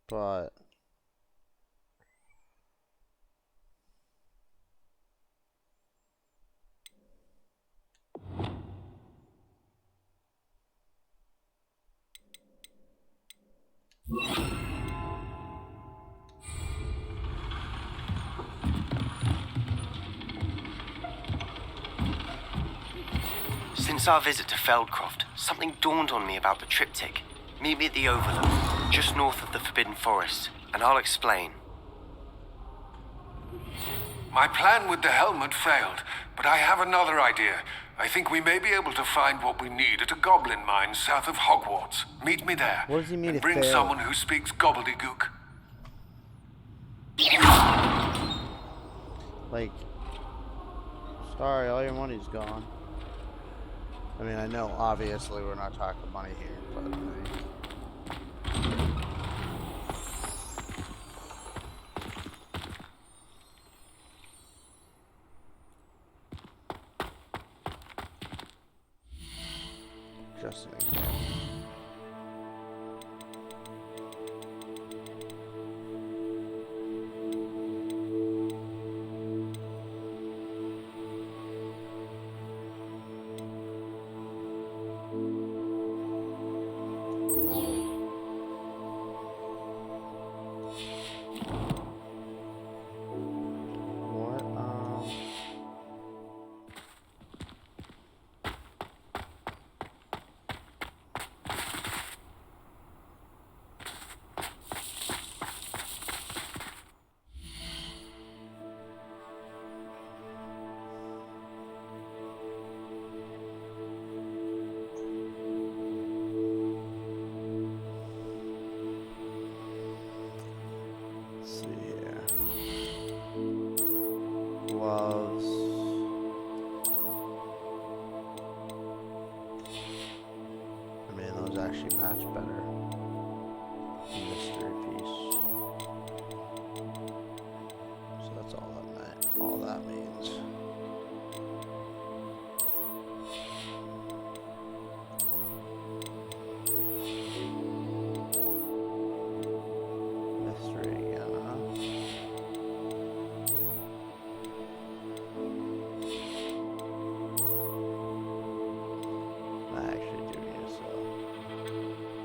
But since our visit to Feldcroft, something dawned on me about the triptych. Meet me at the Overlook, just north of the Forbidden Forest, and I'll explain. My plan with the helmet failed, but I have another idea. I think we may be able to find what we need at a goblin mine south of Hogwarts. Meet me there. what does he mean And it bring failed? someone who speaks gobbledygook. Like, sorry, all your money's gone. I mean, I know obviously we're not talking money here, but like, just an example. Gloves. I mean, those actually match better. Mystery piece. So that's all that means. Mystery again, huh? I actually do need a sell.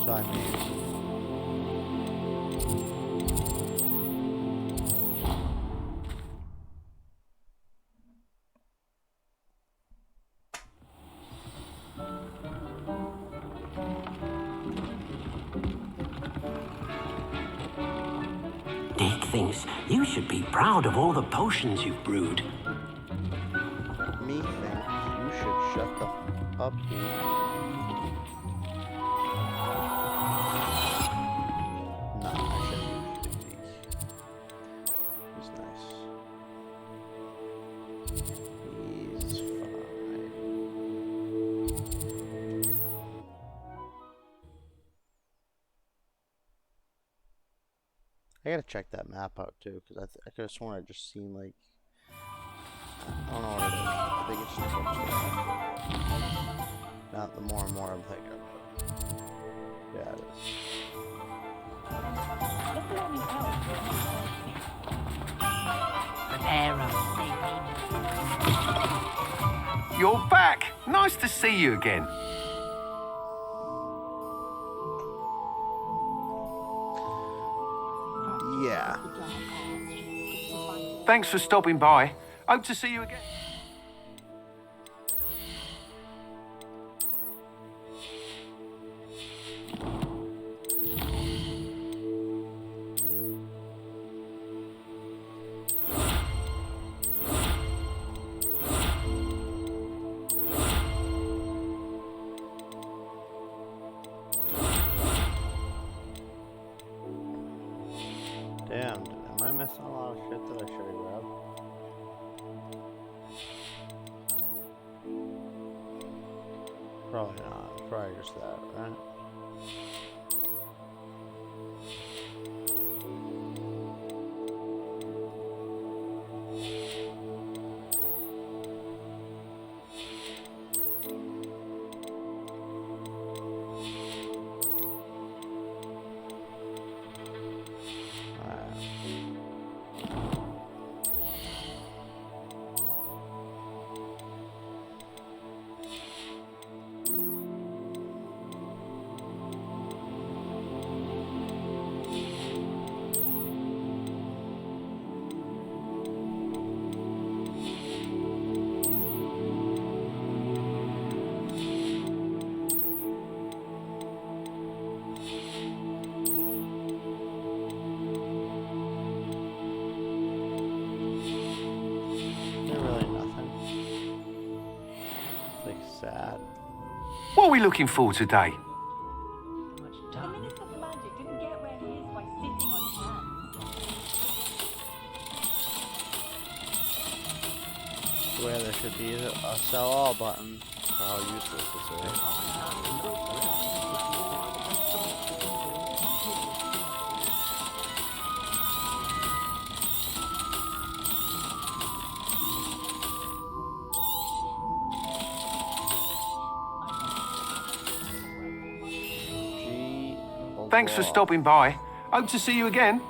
So I mean, You should be proud of all the potions you've brewed. Me think you should shut the f up, dude. Nah, I shouldn't use these. He's nice. He's fine. I gotta check that map out too, because I could have sworn I just seen like, I don't know what it is. I think it's just upstairs. Now the more and more I'm thinking about it. Yeah, it is. You're back! Nice to see you again. Yeah. Thanks for stopping by. Hope to see you again. Damn, am I missing a lot of shit that I should have grabbed? Probably not. Probably just that, right? What are we looking for today? Where there should be a sell all button for how useless this is. Thanks for stopping by. Hope to see you again.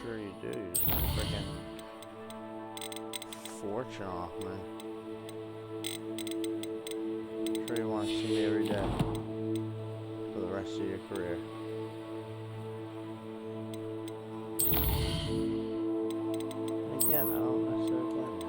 Sure you do. You just made a freaking fortune off me. Sure you want to see me every day for the rest of your career. Again, I don't necessarily blame you.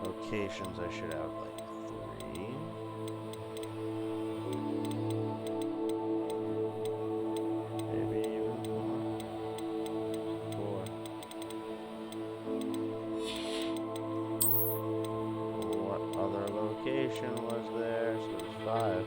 Locations, I should have like 3. Maybe even 4. What other location was there? So there's 5.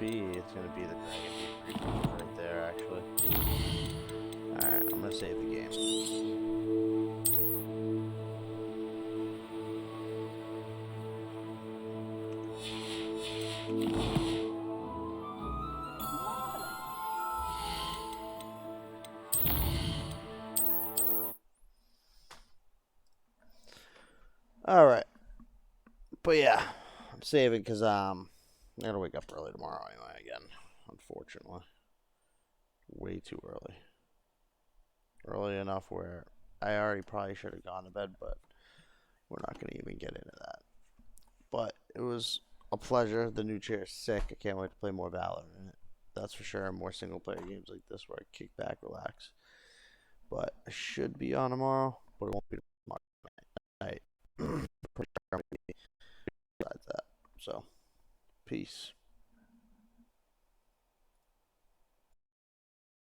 It's gonna be the Dragon Reapers right there, actually. Alright, I'm gonna save the game. Alright. But yeah, I'm saving because I gotta wake up early tomorrow anyway. Again, unfortunately, way too early. Early enough where I already probably should have gone to bed, but we're not gonna even get into that. But it was a pleasure. The new chair is sick. I can't wait to play more Valor in it. That's for sure. More single player games like this where I kick back, relax. But I should be on tomorrow, but it won't be tomorrow night. Besides that, so peace.